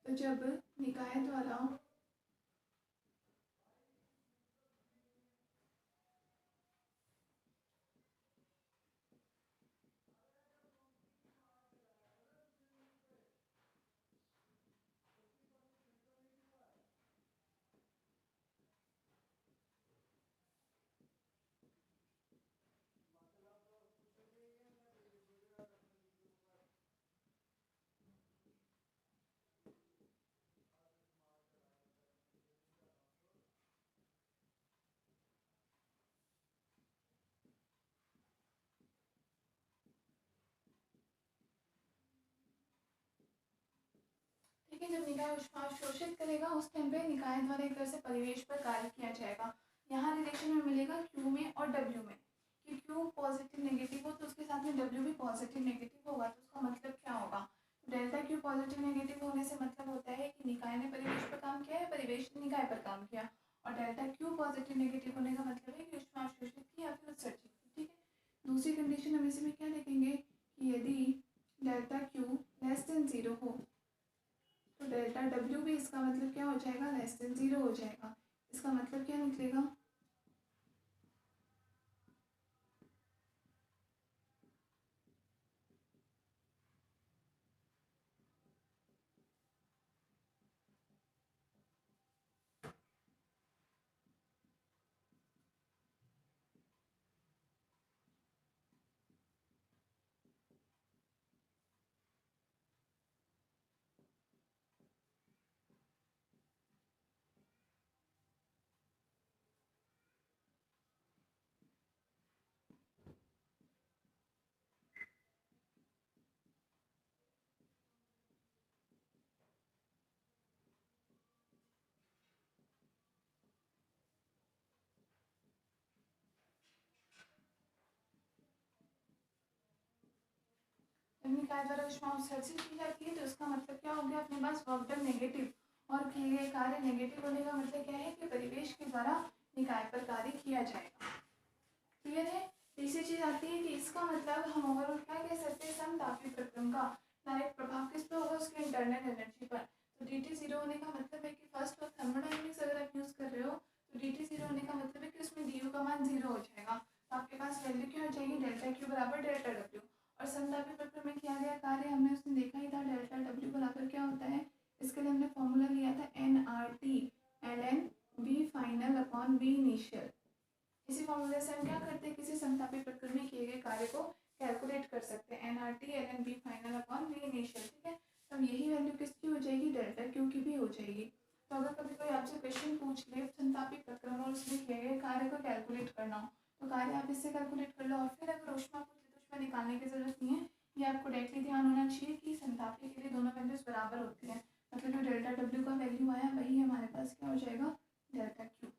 तो जब निकाय द्वारा ठीक है। जब निकाय ऊष्मा अवशोषित करेगा उस टाइम पे निकाय द्वारा एक तरह से परिवेश पर कार्य किया जाएगा। यहाँ रिलेशन में मिलेगा क्यू में और डब्ल्यू में, कि क्यू पॉजिटिव नेगेटिव हो तो उसके साथ में डब्ल्यू भी पॉजिटिव नेगेटिव होगा। तो उसका मतलब क्या होगा, डेल्टा क्यू पॉजिटिव नेगेटिव होने से मतलब होता है कि निकाय ने परिवेश पर काम किया है, परिवेश ने निकाय पर काम किया। और डेल्टा क्यू पॉजिटिव नेगेटिव होने का मतलब है कि ऊष्मा अवशोषित की या फिर उत्सर्जित की। ठीक है। दूसरी कंडीशन हम इसमें क्या देखेंगे कि यदि डेल्टा क्यू लेस देन 0 हो तो डेल्टा डब्ल्यू भी इसका मतलब क्या हो जाएगा, लेस देन 0 हो जाएगा। इसका मतलब क्या निकलेगा, जब निकाय द्वारा ऊष्मा उत्सर्जित की जाती है तो इसका मतलब क्या हो गया, अपने पास वर्क डन नेगेटिव और किए गए कार्य नेगेटिव होने का मतलब क्या है कि परिवेश के द्वारा निकाय पर कार्य किया जाएगा। क्लियर है। तीसरी चीज आती है कि इसका मतलब हम ओवरऑल क्या कह सकते हैं, समतापीय प्रक्रम का डायरेक्ट प्रभाव किस पे होगा, उसके इंटरनल एनर्जी पर। तो dt 0 होने का मतलब है कि फर्स्ट ऑफ थर्मोडायनेमिक्स अगर आप यूज कर रहे हो तो dt 0 होने का मतलब है कि उसमें du का मान 0 हो जाएगा। तो आपके पास वैल्यू क्या हो जाएगी, डेल्टा क्यू बराबर डेल्टा डब्ल्यू। और समतापी प्रक्रम में किया गया कार्य हमने उसने देखा ही था, डेल्टा डब्ल्यू बराबर क्या होता है, इसके लिए हमने फॉर्मूला लिया था nRT ln v final upon v initial. इसी फॉर्मूले से हम क्या करते हैं, किसी समतापी प्रक्रम में किए गए कार्य को कैलकुलेट कर सकते हैं, nRT ln v final upon v initial. ठीक है। तो यही वैल्यू किसकी हो जाएगी, डेल्टा क्यू की भी हो जाएगी। तो अगर कभी कोई आपसे क्वेश्चन पूछ ले समतापी प्रक्रम और उसमें किए गए कार्य को कैलकुलेट करना हो तो कार्य आप इससे कैलकुलेट कर लो। और फिर अगर ऊष्मा पूछे तो उसमें निकालने की जरूरत नहीं है, ये आपको डायरेक्टली ध्यान होना चाहिए कि समतापी के लिए दोनों वैल्यूज बराबर होती है। मतलब जो डेल्टा डब्ल्यू का वैल्यू आया वही हमारे पास क्या हो जाएगा, डेल्टा क्यू।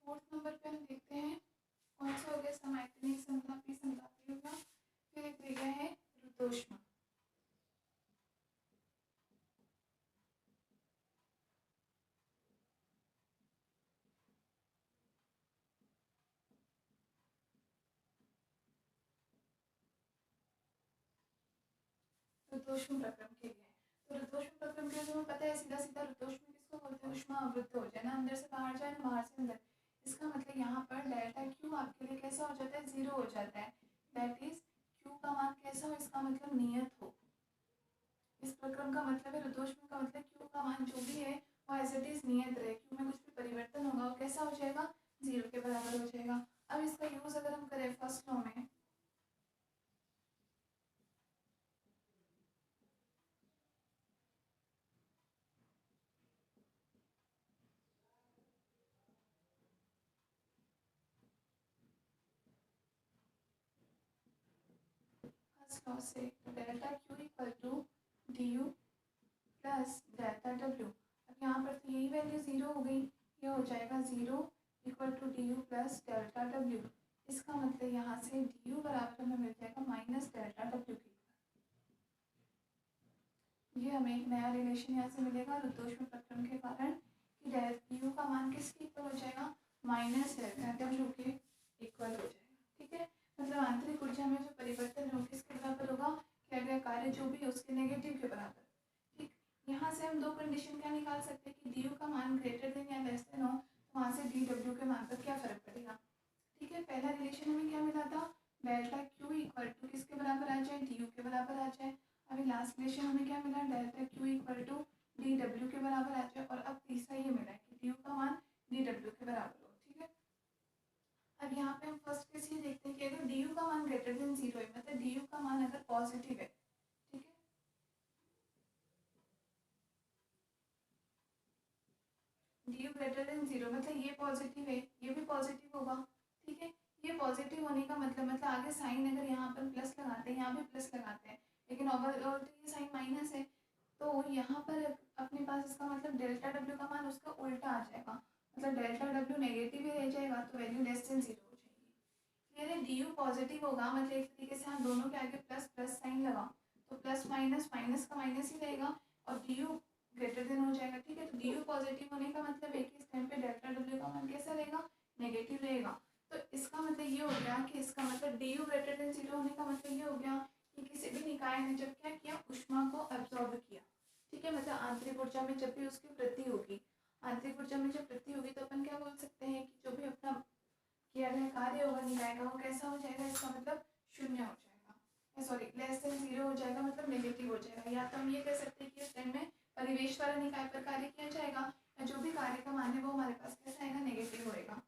फोर्थ नंबर पे हम देखते हैं कौन सा हो गया, समायतनिक समतापी, समतापी हो गया। फिर एक दिया है रुद्धोष्मा। रुद्धोष्म प्रक्रम के लिए। तो रुद्धोष्म प्रक्रम के लिए तुम्हें पता है सीधा सीधा रुद्धोष्म किसको बोलते हैं, ऊष्मा अवरुद्ध हो जाए ना, अंदर से बाहर जाए ना बाहर से अंदर। इसका मतलब यहाँ पर डेल्टा क्यू आपके लिए कैसा हो जाता है, जीरो हो जाता है। दैट इज क्यू का मान कैसा हो, इसका मतलब नियत हो। इस प्रक्रम का मतलब है, रुद्धोष्म का मतलब क्यू का मान जो भी है वो एज इट इज नियत रहे, क्यू में कुछ भी परिवर्तन होगा वो कैसा हो जाएगा, जीरो के बराबर हो जाएगा। अब इसका यूज अगर हम करें फर्स्ट लॉ में, फर्स्ट लॉ से delta q equal to d you plus delta डब्ल्यू। अब यहाँ पर तो यही वैल्यू जीरो हो गई, ये हो जाएगा zero equal to d you plus delta डब्ल्यू। इसका मतलब यहाँ से डी यू बराबर हमें मिल जाएगा माइनस डेल्टा डब्ल्यू की। ये हमें एक नया रिलेशन यहाँ से मिलेगा रुद्धोष्म प्रक्रम के कारण कि डी यू का मान किसके इक्वल हो जाएगा, माइनस डेल्टा डब्ल्यू के इक्वल हो जाएगा। ठीक है, मतलब आंतरिक ऊर्जा में जो परिवर्तन हो किसके बराबर होगा, किया गया कार्य जो भी है उसके नेगेटिव के बराबर। ठीक, यहाँ से हम दो कंडीशन क्या निकाल सकते हैं कि डी यू का मान ग्रेटर देन या लेस देन हो, तो वहाँ से डी डब्ल्यू के मान पर क्या फर्क पड़ेगा। ठीक है, पहला रिलेशन हमें क्या मिला था, डेल्टा क्यू इक्वल टू किसके बराबर आ जाए, डी यू के बराबर आ जाए। अभी लास्ट रिलेशन हमें क्या मिला, delta q equal to d डब्ल्यू के बराबर आ जाए। और अब तीसरा ये मिला कि डी यू का मान डी डब्ल्यू के बराबर हो। ठीक है, अब यहाँ पे हम फर्स्ट केस ये देखते हैं कि अगर डी यू का मान ग्रेटर देन जीरो है, मतलब डी यू का मान अगर पॉजिटिव है, ठीक है, d you greater than zero मतलब ये पॉजिटिव है, ये भी पॉजिटिव होगा। ठीक है, ये पॉजिटिव होने का मतलब आगे साइन अगर यहाँ पर प्लस लगाते हैं, यहाँ भी प्लस लगाते हैं, लेकिन ओवरऑल तो ये साइन माइनस है, तो यहाँ पर अपने पास इसका मतलब डेल्टा डब्ल्यू का मान उसका उल्टा आ जाएगा, मतलब डेल्टा डब्ल्यू नेगेटिव ही रह जाएगा, तो वैल्यू लेस देन जीरो हो जाएगी। क्लियर है, डी यू पॉजिटिव होगा मतलब एक तरीके से हम दोनों के आगे प्लस प्लस साइन लगाओ तो प्लस माइनस माइनस का माइनस ही रहेगा और डी यू ग्रेटर देन हो जाएगा। ठीक है, तो डी यू पॉजिटिव होने का मतलब एक ही टाइम पे डेल्टा डब्ल्यू का मान कैसा रहेगा, नेगेटिव रहेगा। तो इसका मतलब ये हो गया कि इसका मतलब D you greater than zero होने का मतलब ये हो गया कि किसी भी निकाय ने जब क्या किया, ऊष्मा को एब्जॉर्ब किया। ठीक है, मतलब आंतरिक ऊर्जा में जब भी उसकी वृद्धि होगी, आंतरिक ऊर्जा में जब वृद्धि होगी तो अपन क्या बोल सकते हैं कि जो भी अपना किया गया कार्य होगा निकाय का वो कैसा हो जाएगा, इसका मतलब शून्य हो जाएगा, सॉरी लेस देन जीरो हो जाएगा, मतलब नेगेटिव हो जाएगा। या तो हम ये कह सकते हैं कि इस टाइम में परिवेश द्वारा निकाय पर कार्य किया जाएगा या जो भी कार्य का मान है वो हमारे पास कैसा आएगा, नेगेटिव होएगा।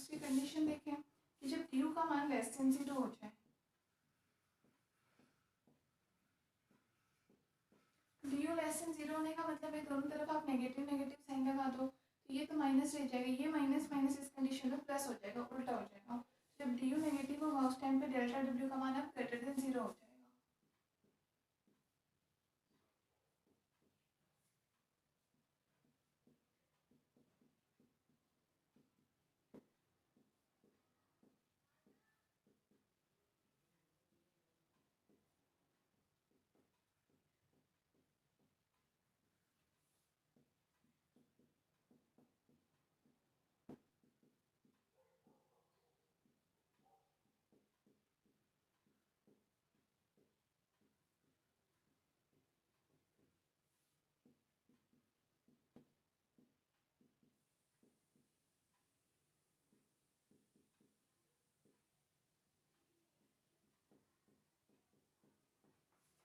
दूसरी कंडीशन देखें कि जब डी यू का मान लेस देन जीरो हो जाए, D you less than zero होने का मतलब है दोनों तरफ आप नेगेटिव नेगेटिव साइन लगा दो तो ये तो माइनस रह जाएगा, ये माइनस माइनस इस कंडीशन में प्लस हो जाएगा, उल्टा हो जाएगा। जब डी यू नेगेटिव होगा उस टाइम पे डेल्टा डब्ल्यू का मान अब ग्रेटर देन जीरो हो जाएगा।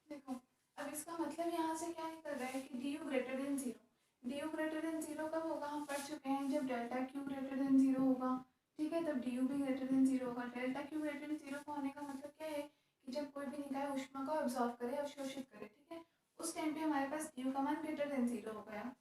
देखो, अब इसका मतलब यहाँ से क्या निकल रहा है कि D you greater than zero, D you greater than zero कब होगा, हम पढ़ चुके हैं जब delta Q greater than zero होगा। ठीक है, तब डी यू भी ग्रेटर देन जीरो होगा। Delta Q greater than zero का होने का मतलब क्या है कि जब कोई भी निकाय ऊष्मा को अब्सॉर्ब करे, अवशोषित करे, ठीक है, उस टाइम पे हमारे पास डी यू का मान ग्रेटर देन जीरो हो गया।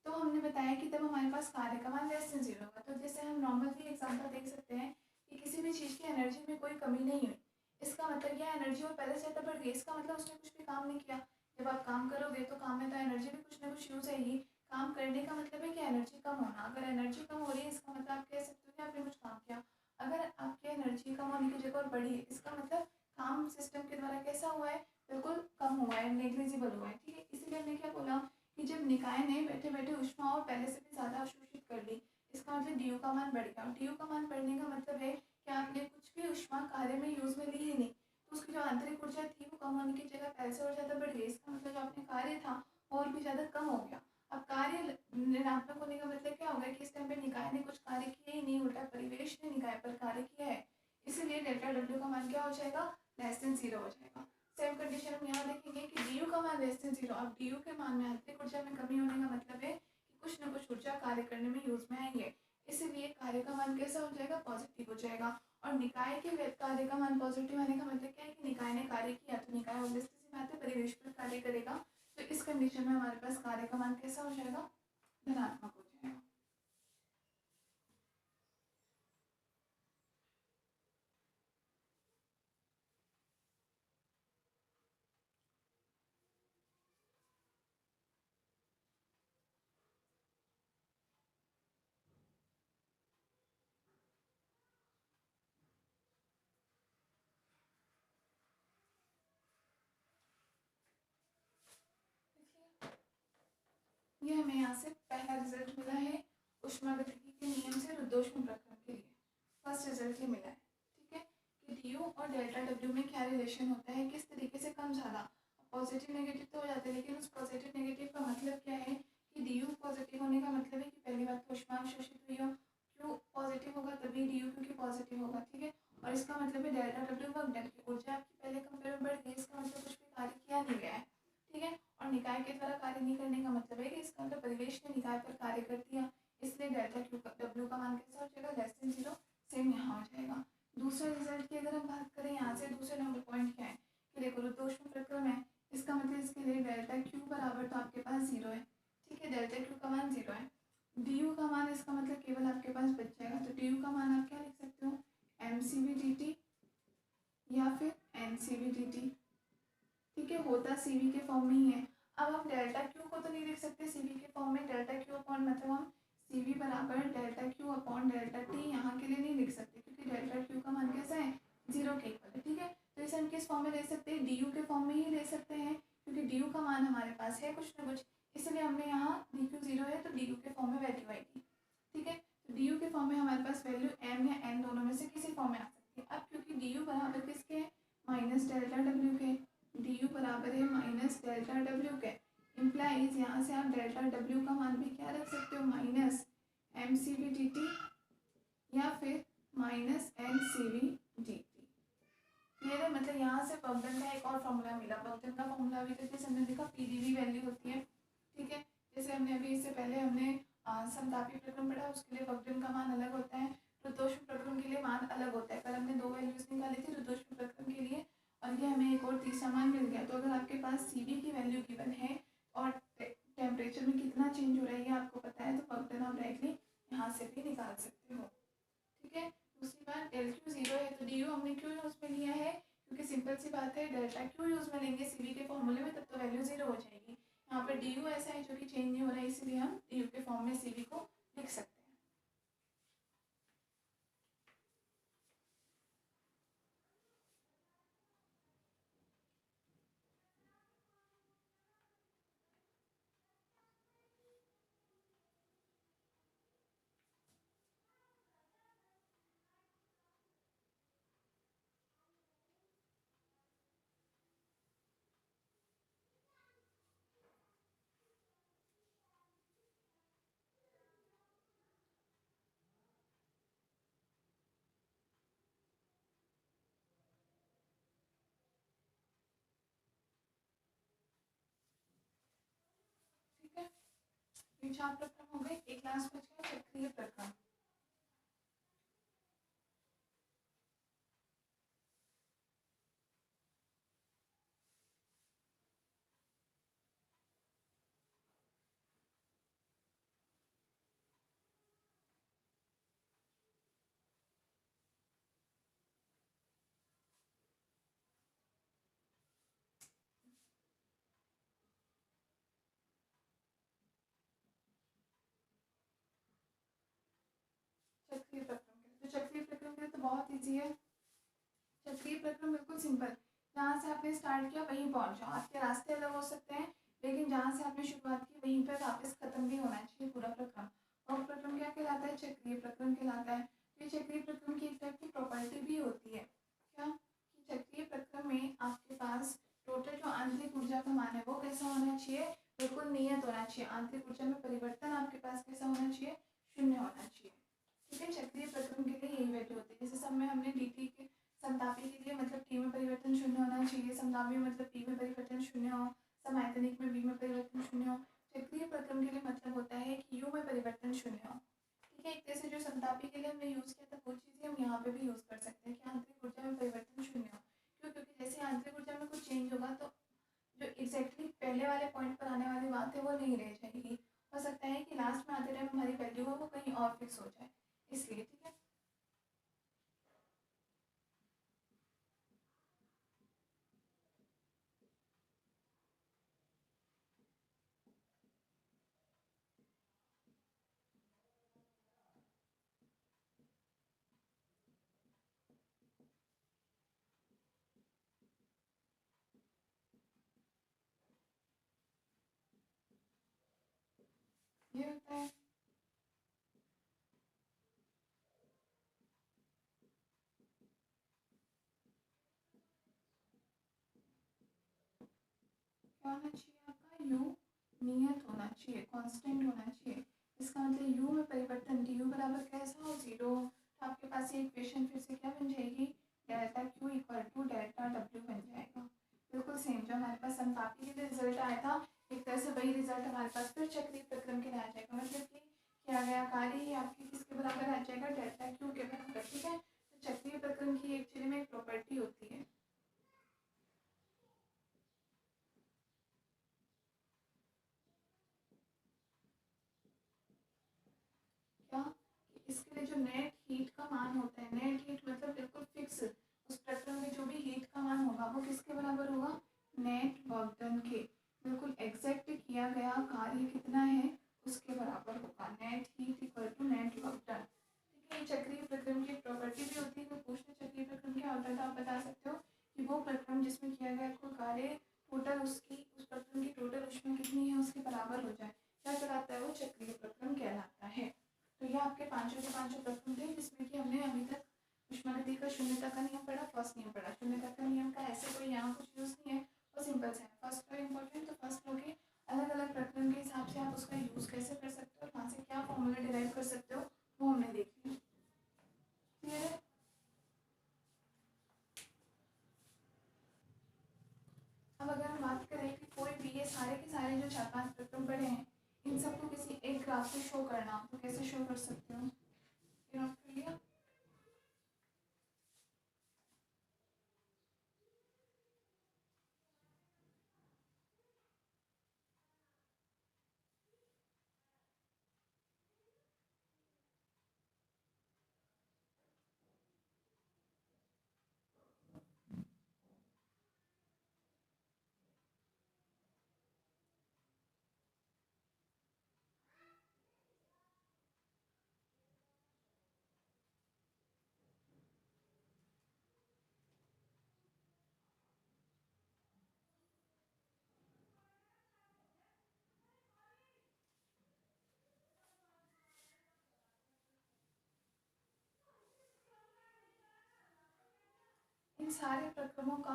तो तो हमने बताया कि तब हमारे पास कार्य का मान लेस देन जीरो होगा। तो जैसे हम नॉर्मली एग्जांपल देख सकते हैं कि किसी भी चीज़ की एनर्जी में कोई कमी नहीं हुई, इसका मतलब क्या, एनर्जी और पहले से ज़्यादा बढ़ गई, इसका मतलब उसने कुछ भी काम नहीं किया। जब आप काम करोगे तो काम में तो एनर्जी भी कुछ ना कुछ यूज आएगी। काम करने का मतलब है कि एनर्जी कम होना। अगर एनर्जी कम हो रही है इसका मतलब आप कह सकते हो कि आपने कुछ काम किया। अगर आपकी एनर्जी कम होने की जगह और बढ़ी है, इसका मतलब काम सिस्टम के द्वारा कैसा हुआ है, बिल्कुल कम हुआ है, नेग्लिजिबल हुआ है। ठीक है, इसीलिए हमने क्या बोला कि जब निकाय ने बैठे बैठे ऊष्मा और पहले से भी ज़्यादा अवशोषित कर ली, इसका मतलब डी का मान बढ़ गया। डी का मान बढ़ने का मतलब है कि आपने कुछ भी ऊष्मा कार्य में यूज में ली ही नहीं, तो उसकी जो आंतरिक ऊर्जा थी वो कम होने की जगह पहले से और ज़्यादा बढ़ गई। इसका मतलब जो आपने कार्य था और भी ज़्यादा कम हो गया। अब कार्य ऋणात्मक होने का मतलब क्या होगा कि इस टाइम पे निकाय ने कुछ कार्य किया ही नहीं, उल्टा परिवेश ने निकाय पर कार्य किया है। इसीलिए डेल्टा डब्ल्यू का मान क्या हो जाएगा, लेस देन जीरो हो जाएगा। सेम कंडीशन हम यहाँ देखेंगे कि डी का मान लेस देन जीरो। अब डी के मान में आंतरिक ऊर्जा में कमी होने का मतलब है कि कुछ न कुछ ऊर्जा कार्य करने में यूज में आएंगे, इसीलिए कार्य का मान कैसा हो जाएगा, पॉजिटिव हो जाएगा। और निकाय के कार्य का मान पॉजिटिव आने का मतलब क्या है कि निकाय ने कार्य किया, तो निकाय ऑब्वियसली सी बात है परिवेश पर कार्य करेगा। तो इस कंडीशन में हमारे पास कार्य का मान कैसा हो जाएगा, धनात्मक हो जाएगा। ये हमें यहाँ से पहला रिजल्ट मिला है ऊष्मागतिकी के नियम से रुद्धोष्म प्रक्रम के लिए। फर्स्ट रिजल्ट ये मिला है। ठीक है, कि डी और डेल्टा डब्ल्यू में क्या रिलेशन होता है, किस तरीके से कम ज़्यादा, पॉजिटिव नेगेटिव तो हो जाते हैं, लेकिन उस पॉजिटिव नेगेटिव का मतलब क्या है कि डी पॉजिटिव होने का मतलब है कि पहली बात तो ऊष्मा अवशोषित हुई हो, क्यों पॉजिटिव होगा तभी डी क्योंकि पॉजिटिव होगा। ठीक है, और इसका मतलब है डेल्टा डब्ल्यू वर्क डन की ऊर्जा आपकी पहले कंपेयर में बढ़ गई, इसका मतलब कुछ भी कार्य किया नहीं गया है। ठीक है, और निकाय के द्वारा कार्य नहीं करने का मतलब है कि इसका मतलब परिवेश ने निकाय पर कार्य कर दिया, इसलिए डेल्टा क्यू डब्ल्यू का मान कैसा हो जाएगा, लेस देन जीरो। सेम यहाँ हो जाएगा। दूसरे रिजल्ट की अगर हम बात करें यहाँ से, दूसरे नंबर पॉइंट क्या है कि देखो रुद्धोष्म प्रक्रम है, इसका मतलब इसके लिए डेल्टा क्यू बराबर तो आपके पास जीरो है। ठीक है, डेल्टा क्यू का मान जीरो है, डी यू का मान इसका मतलब केवल आपके पास बच जाएगा। तो डी यू का मान आप क्या लिख सकते हो, m C we D T या फिर n C we D t. ठीक है, होता सीवी के फॉर्म में ही है। अब हम डेल्टा क्यू को तो नहीं लिख सकते सीवी के फॉर्म में, डेल्टा क्यू अपॉन मतलब हम सीवी बराबर delta Q upon delta T यहाँ के लिए नहीं लिख सकते, क्योंकि डेल्टा क्यू का मान कैसा है, जीरो के इक्वल है। ठीक है, तो इसे हम किस फॉर्म में ले सकते हैं, डी यू के फॉर्म में ही ले सकते हैं, क्योंकि डी यू का मान हमारे पास है कुछ ना कुछ, इसलिए हमने यहाँ डी क्यू जीरो है तो डी यू के फॉर्म में वैल्यू आएगी। ठीक है, तो डी यू के फॉर्म में हमारे पास वैल्यू एम या एन दोनों में से किसी फॉर्म में आ सकती है। अब क्योंकि डी यू बराबर किसके है, माइनस डेल्टा डब्ल्यू के, डी यू बराबर है माइनस डेल्टा डब्ल्यू के, इम्प्लाइज यहाँ से आप डेल्टा डब्ल्यू का मान भी क्या रख सकते हो, minus m C we D T या फिर minus n C we D t. Clear है, मतलब यहाँ से वर्कडन का एक और फॉर्मूला मिला। वर्कडन का फॉर्मूला भी तो जैसे हमने देखा पीडीवी वैल्यू होती है। ठीक है, जैसे हमने अभी इससे पहले हमने समतापी प्रक्रम पढ़ा, उसके लिए वर्कडन का मान अलग होता है, रुद्धोष्म प्रक्रम के लिए मान अलग होता है। कल हमने दो वैल्यूज निकाली थी रुद्धोष्म प्रक्रम के लिए, और ये हमें एक और तीसरा मान मिल गया। तो अगर आपके पास सीवी की वैल्यू गिवन है और टेम्परेचर में कितना चेंज हो रहा है ये आपको पता है, तो वर्कडन आप डायरेक्टली यहाँ से भी निकाल सकते हो। ठीक है, दूसरी बात डेल क्यू जीरो है तो डी यू हमने क्यों यूज में लिया है, क्योंकि सिंपल सी बात है डेल्टा क्यू यूज में लेंगे सीवी के फॉर्मूले में तब तो वैल्यू जीरो हो जाएगी। यहाँ पर डी यू ऐसा है जो कि चेंज नहीं हो रहा है, इसलिए हम डी यू के फॉर्म में सीवी को लिख सकते हैं। ठीक है, ये चार प्रक्रम हो गए, एक लास्ट बच गया चक्रीय प्रक्रम। चक्रीय प्रक्रम के लिए। तो चक्रीय प्रक्रम के लिए तो बहुत ईजी है। चक्रीय प्रक्रम बिल्कुल सिंपल, जहाँ से आपने स्टार्ट किया वहीं पहुँच जाओ। आपके रास्ते अलग हो सकते हैं, लेकिन जहाँ से आपने शुरुआत की वहीं पर वापस खत्म भी होना चाहिए पूरा प्रक्रम। और प्रक्रम क्या कहलाता है? चक्रीय प्रक्रम कहलाता है। तो ये चक्रीय प्रक्रम की एक टाइप की प्रॉपर्टी भी होती है, क्या कि चक्रीय प्रक्रम में आपके पास टोटल जो आंतरिक ऊर्जा का मान है वो कैसा होना चाहिए? बिल्कुल नियत होना चाहिए। आंतरिक ऊर्जा में परिवर्तन आपके पास कैसा होना चाहिए? शून्य होना चाहिए। ठीक है, चक्रीय प्रक्रम के लिए यही वैल्यू होती है। जैसे सब में हमने dt के समतापी के लिए मतलब t में परिवर्तन शून्य होना चाहिए, समतापी मतलब p में परिवर्तन शून्य हो, समायतनिक में v में परिवर्तन शून्य हो। चक्रीय प्रक्रम के लिए मतलब होता है कि u में परिवर्तन शून्य हो। ठीक है, एक तरह से जो समतापी के लिए हमने यूज़ किया था वो चीज़ें हम यहाँ पे भी यूज़ कर सकते हैं कि आंतरिक ऊर्जा में परिवर्तन शून्य हो। क्यों? क्योंकि जैसे आंतरिक ऊर्जा में कुछ चेंज होगा तो जो एग्जैक्टली पहले वाले पॉइंट पर आने वाली बात है वो नहीं रह जाएगी। हो सकता है कि लास्ट में आते टाइम हमारी वैल्यू है वो कहीं और फिक्स हो जाए, इसलिए। ठीक है, ये होता है। क्या होना चाहिए आपका? यू नियत होना चाहिए, कांस्टेंट होना चाहिए। इसका मतलब यू में परिवर्तन डी यू बराबर कैसा हो? 0। तो आपके पास ये इक्वेशन फिर से क्या बन जाएगी? Delta q equal to delta डब्ल्यू बन जाएगा। बिल्कुल सेम जो हमारे पास समतापी के लिए रिजल्ट आया था, एक तरह से वही रिजल्ट हमारे पास फिर चक्रीय प्रक्रम के लिए आ जाएगा। मतलब कि किया गया कार्य ही आपके किसके बराबर आ जाएगा? डेल्टा क्यू के बराबर। ठीक है, तो चक्रीय प्रक्रम की एक्चुअली में एक प्रॉपर्टी होती है, क्या कि इसके लिए जो नेट हीट का मान होता है, नेट हीट मतलब बिल्कुल फिक्स, उस प्रक्रम में जो भी हीट का मान होगा वो किसके बराबर होगा? नेट वर्क डन के। बिल्कुल एग्जैक्ट किया गया कार्य कितना है उसके बराबर होगा। Net heat equal to net work done. ठीक है, चक्रीय प्रक्रम की प्रॉपर्टी भी होती है। कोई पूछने चक्रीय प्रक्रम क्या होता है तो आप बता सकते हो कि वो प्रक्रम जिसमें किया गया कोई कार्य टोटल उसकी उस प्रक्रम की टोटल ऊष्मा कितनी है उसके बराबर हो जाए, क्या कहलाता है? वो चक्रीय प्रक्रम कहलाता है। तो ये आपके पांचों के पांचों प्रक्रम थे जिसमें कि हमने अभी तक ऊष्मागति का शून्यता का नियम पढ़ा, फर्स्ट नियम पढ़ा। शून्यता का नियम का ऐसे कोई यहाँ कुछ यूज़ नहीं है, वो सिंपल से है। फर्स्ट लॉ इम्पोर्टेंट, तो फर्स्ट लॉ के अलग अलग प्रक्रम के हिसाब से आप उसका यूज़ कैसे कर सकते हो, वहाँ से क्या फॉर्मूला डिराइव कर सकते हो वो हमने देख लिया। क्लियर है? अब अगर हम बात करें कि कोई भी ये सारे के सारे जो चार पांच प्रक्रम पढ़े हैं इन सबको किसी एक ग्राफ से शो करना हो तो कैसे शो कर सकते हो? ये नोट कर लिया? इन सारे प्रक्रमों का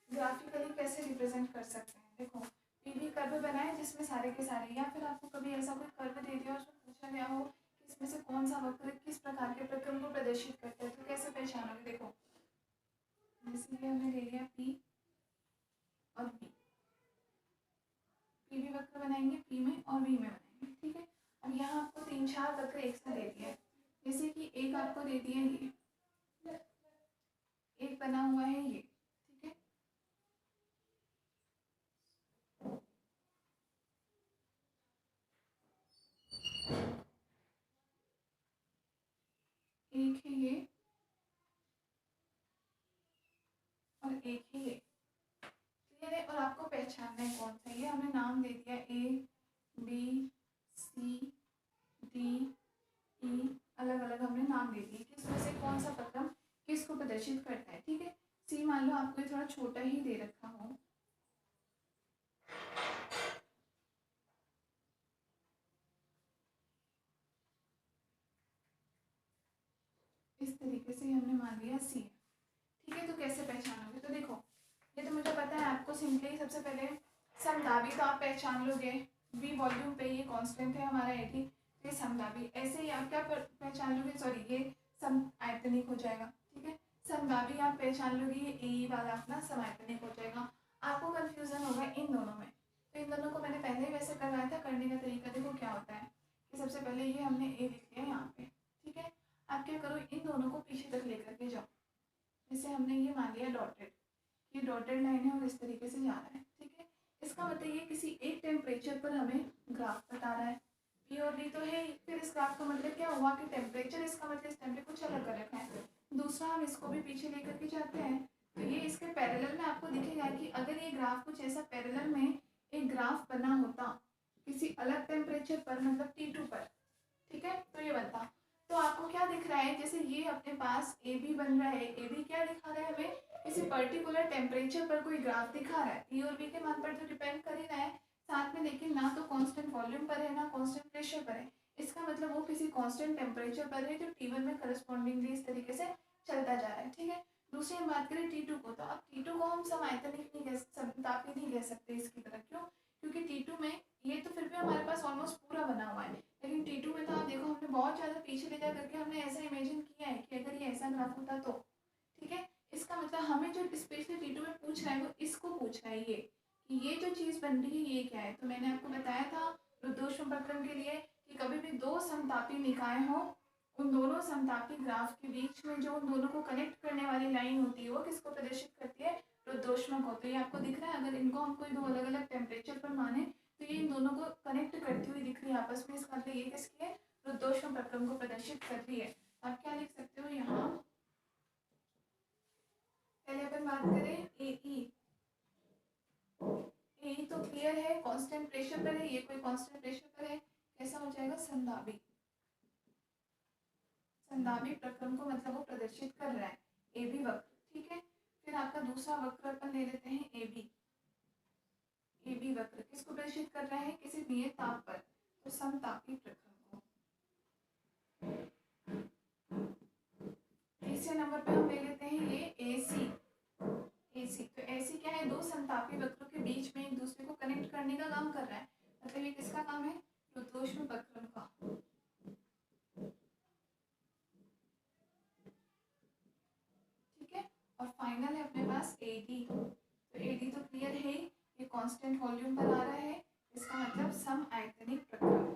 ग्राफिकली कैसे रिप्रेजेंट कर सकते हैं? देखो, पीवी कर्व बनाए जिसमें सारे के सारे, या फिर आपको कभी ऐसा कोई कर्व दे दिया उसमें पूछा गया हो कि इसमें से कौन सा वक्र किस प्रकार के प्रक्रम को प्रदर्शित करता है, तो कैसे पहचानोगे? देखो, जैसे ये हमने ले लिया पी और बी, पीवी वक्र बनाएंगे पी में और बी में बनाएंगे। ठीक है, अब यहाँ आपको तीन चार वक्र एक साथ दे दिया है। जैसे कि एक आपको दे दिया ये, एक बना हुआ है ये। ठीक है, एक है ये और एक है ये। क्लियर है? और आपको पहचानना है कौन सा। ये हमने नाम दे दिया A B C D E, अलग अलग हमने कौन सा प्रक्रम किसको प्रदर्शित करता है। ठीक है, सी मान लो आपको ये थोड़ा छोटा ही दे रखा हो, इस तरीके से हमने मान लिया सी है। ठीक है, तो कैसे पहचानोगे, तो देखो ये तो मुझे पता है आपको, सिंपली सबसे पहले समदाबी तो आप पहचान लोगे, वी वॉल्यूम पे ये कांस्टेंट है हमारा एटी, ये समदाबी। ऐसे ही आप क्या पहचान लोगे, सॉरी ये सम आयतनिक हो जाएगा। ठीक है, समदाबी आप पहचान लोगे, ये ए वाला अपना सम आयतनिक हो जाएगा। आपको कंफ्यूजन होगा इन दोनों में, तो इन दोनों को मैंने पहले ही वैसे करवाया था। करने का तरीका देखो क्या होता है कि सबसे पहले ये हमने ए लिख लिया यहाँ पे। ठीक है, आप क्या करो, इन दोनों को पीछे तक लेकर के जाओ। जैसे हमने ये मान लिया डॉटेड, ये डॉटेड लाइन है और इस तरीके से जा रहा है। ठीक है, इसका मतलब ये किसी एक टेम्परेचर पर हमें ग्राफ बता रहा है, पी और डी तो है ही। फिर इस ग्राफ का मतलब क्या हुआ कि टेम्परेचर, इसका मतलब इस टाइम पे कुछ अलग कर रखा है। दूसरा, हम इसको भी पीछे लेकर के जाते हैं तो ये इसके पैरेलल में आपको दिखेगा कि अगर ये ग्राफ कुछ ऐसा पैरेलल में एक ग्राफ बना होता किसी अलग टेम्परेचर पर, मतलब T2 पर, ठीक है, तो ये बनता। तो आपको क्या दिख रहा है, जैसे ये अपने पास ए बी बन रहा है, ए बी क्या दिखा रहा है हमें, किसी पर्टिकुलर टेम्परेचर पर कोई ग्राफ दिखा रहा है। पी और बी के मान पर तो डिपेंड कर ही रहा है साथ में, लेकिन ना तो कांस्टेंट वॉल्यूम पर है ना कांस्टेंट प्रेशर पर है। इसका मतलब वो किसी कांस्टेंट टेम्परेचर पर है जो T1 में करस्पॉन्डिंगली इस तरीके से चलता जा रहा है। ठीक है, दूसरी हम बात करें T2 को, तो अब T2 को हम समायतनिक नहीं कह, समतापी नहीं कह सकते इसकी तरह। क्यों, क्योंकि T2 में ये तो फिर भी हमारे पास ऑलमोस्ट पूरा बना हुआ है, लेकिन T2 में तो आप देखो हमने बहुत ज़्यादा पीछे ले जा करके हमने ऐसा इमेजिन किया है कि अगर ये ऐसा ग्राफ होता तो। ठीक है, इसका मतलब हमें जो स्पेशली T2 में पूछ रहा है वो इसको पूछ रहा है, ये कि ये जो चीज़ बन रही है ये क्या है। तो मैंने आपको बताया था रुद्धोष्म प्रक्रम के लिए कि कभी भी दो समतापी निकाय हो, उन दोनों समतापी ग्राफ के बीच में जो उन दोनों को कनेक्ट करने वाली लाइन होती है वो किसको प्रदर्शित करती है, रुद्धोष्म को। तो ये आपको दिख रहा है, अगर इनको हम कोई दो अलग अलग टेम्परेचर पर माने तो ये इन दोनों को कनेक्ट करती हुई दिख रही है आपस में, इसका मतलब ये किसकी है, रुद्धोष्म प्रक्रम को प्रदर्शित कर रही है। आप क्या लिख सकते हो यहाँ, पहले अपन बात करें ए ई तो क्लियर है, कांस्टेंट प्रेशर पर है, ये कोई कांस्टेंट प्रेशर पर है, कैसा हो जाएगा, संदाबी। संदाबी प्रक्रम को मतलब वो प्रदर्शित कर रहा है, ए बी वक्र। ठीक है, फिर आपका दूसरा वक्र अपन ले लेते हैं ए बी वक्र किसको प्रदर्शित कर रहा है, किसी नियत ताप पर, तो समतापी प्रक्रम को। तीसरे नंबर पे हम ले लेते हैं ये एसी। तो ऐसी क्या है, दो समतापी वक्रों के बीच में एक दूसरे को कनेक्ट करने का काम कर रहा है, मतलब ये किसका काम है, रुद्धोष्म प्रक्रम का। ठीक है, और फाइनल है अपने पास एडी। तो एडी तो क्लियर है, ये कांस्टेंट वॉल्यूम पर आ रहा है, इसका मतलब सम आयतनिक प्रक्रम।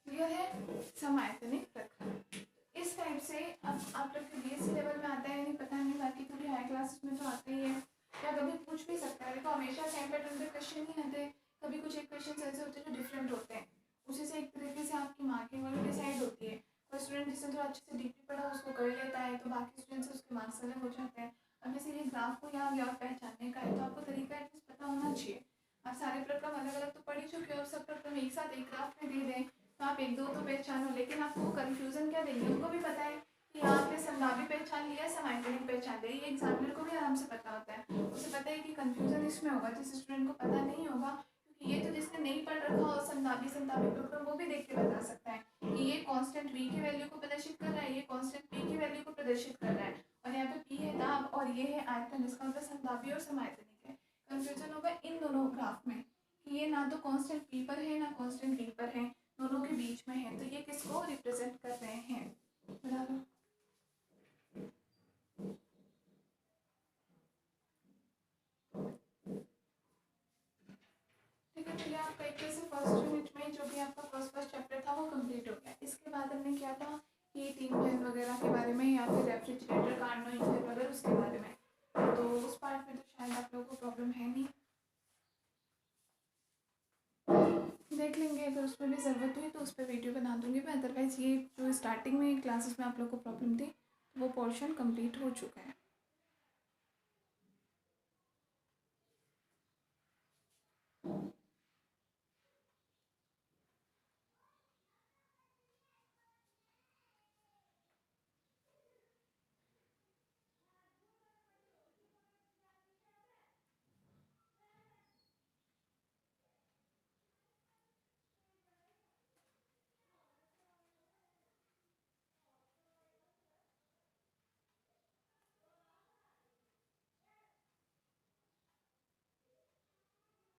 क्लियर है, सम आयतनिक प्रक्रम। इस टाइप से अब आप लोग के बीएससी लेवल में आता है नहीं पता नहीं, बाकी थोड़ी हाई क्लासेस में तो आते ही है, या कभी पूछ भी सकता है। देखो हमेशा सेम पैटर्न पे क्वेश्चन नहीं आते, कभी कुछ एक क्वेश्चन ऐसे होते हैं जो डिफरेंट होते हैं, उसी से एक तरीके से आपकी मार्किंग वाली डिसाइड होती है। कोई स्टूडेंट जिसने थोड़ा अच्छे से डीपली पढ़ा उसको कर लेता है, तो बाकी स्टूडेंट से उसके मार्क्स अलग हो जाते हैं। अब जैसे ये ग्राफ को यहाँ गया और पहचानने का है, तो आपको तरीका एटलीस्ट पता होना चाहिए। आप सारे प्रक्रम अलग अलग तो पढ़ ही चुके हो, सब प्रक्रम एक साथ एक ग्राफ में दे दें तो आप एक दो तो पहचानो, लेकिन आपको कंफ्यूजन क्या देंगे, उनको भी पता है कि यहाँ आपने संदाबी पहचान लिया, समायतनिक पहचान लिया, ये एग्जामिनर को भी आराम से पता होता है। उसे पता है कि कंफ्यूजन इसमें होगा, जिस स्टूडेंट को पता नहीं होगा, क्योंकि ये तो जिसने नहीं पढ़ रखा हो संदाबी प्रक्रम वो भी देख के बता सकता है कि ये कांस्टेंट v की वैल्यू को प्रदर्शित कर रहा है, ये कांस्टेंट p की वैल्यू को प्रदर्शित कर रहा है, और यहाँ पे p है दाब और ये है आयतन, इसका मतलब संदाबी और समायतनिक है। कंफ्यूजन होगा इन दोनों ग्राफ में कि ये ना तो कांस्टेंट p पर है ना कांस्टेंट v पर है, दोनों के बीच में है, तो ये किसको रिप्रेजेंट कर रहे हैं, बराबर। ठीक है, चलिए आपका एक से फर्स्ट यूनिट में जो भी आपका फर्स्ट चैप्टर था वो कंप्लीट हो गया। इसके बाद हमने क्या था, हीट इंजन वगैरह के बारे में, या फिर रेफ्रिजरेटर कार्नो इंजन वगैरह उसके बारे में, तो उस पार्ट में तो शायद आप लोगों को प्रॉब्लम है नहीं, देख लेंगे। अगर उसमें भी ज़रूरत हुई तो उस पर वीडियो बना दूंगी मैं, अदरवाइज़ ये जो स्टार्टिंग में क्लासेस में आप लोग को प्रॉब्लम थी वो पोर्शन कंप्लीट हो चुका है।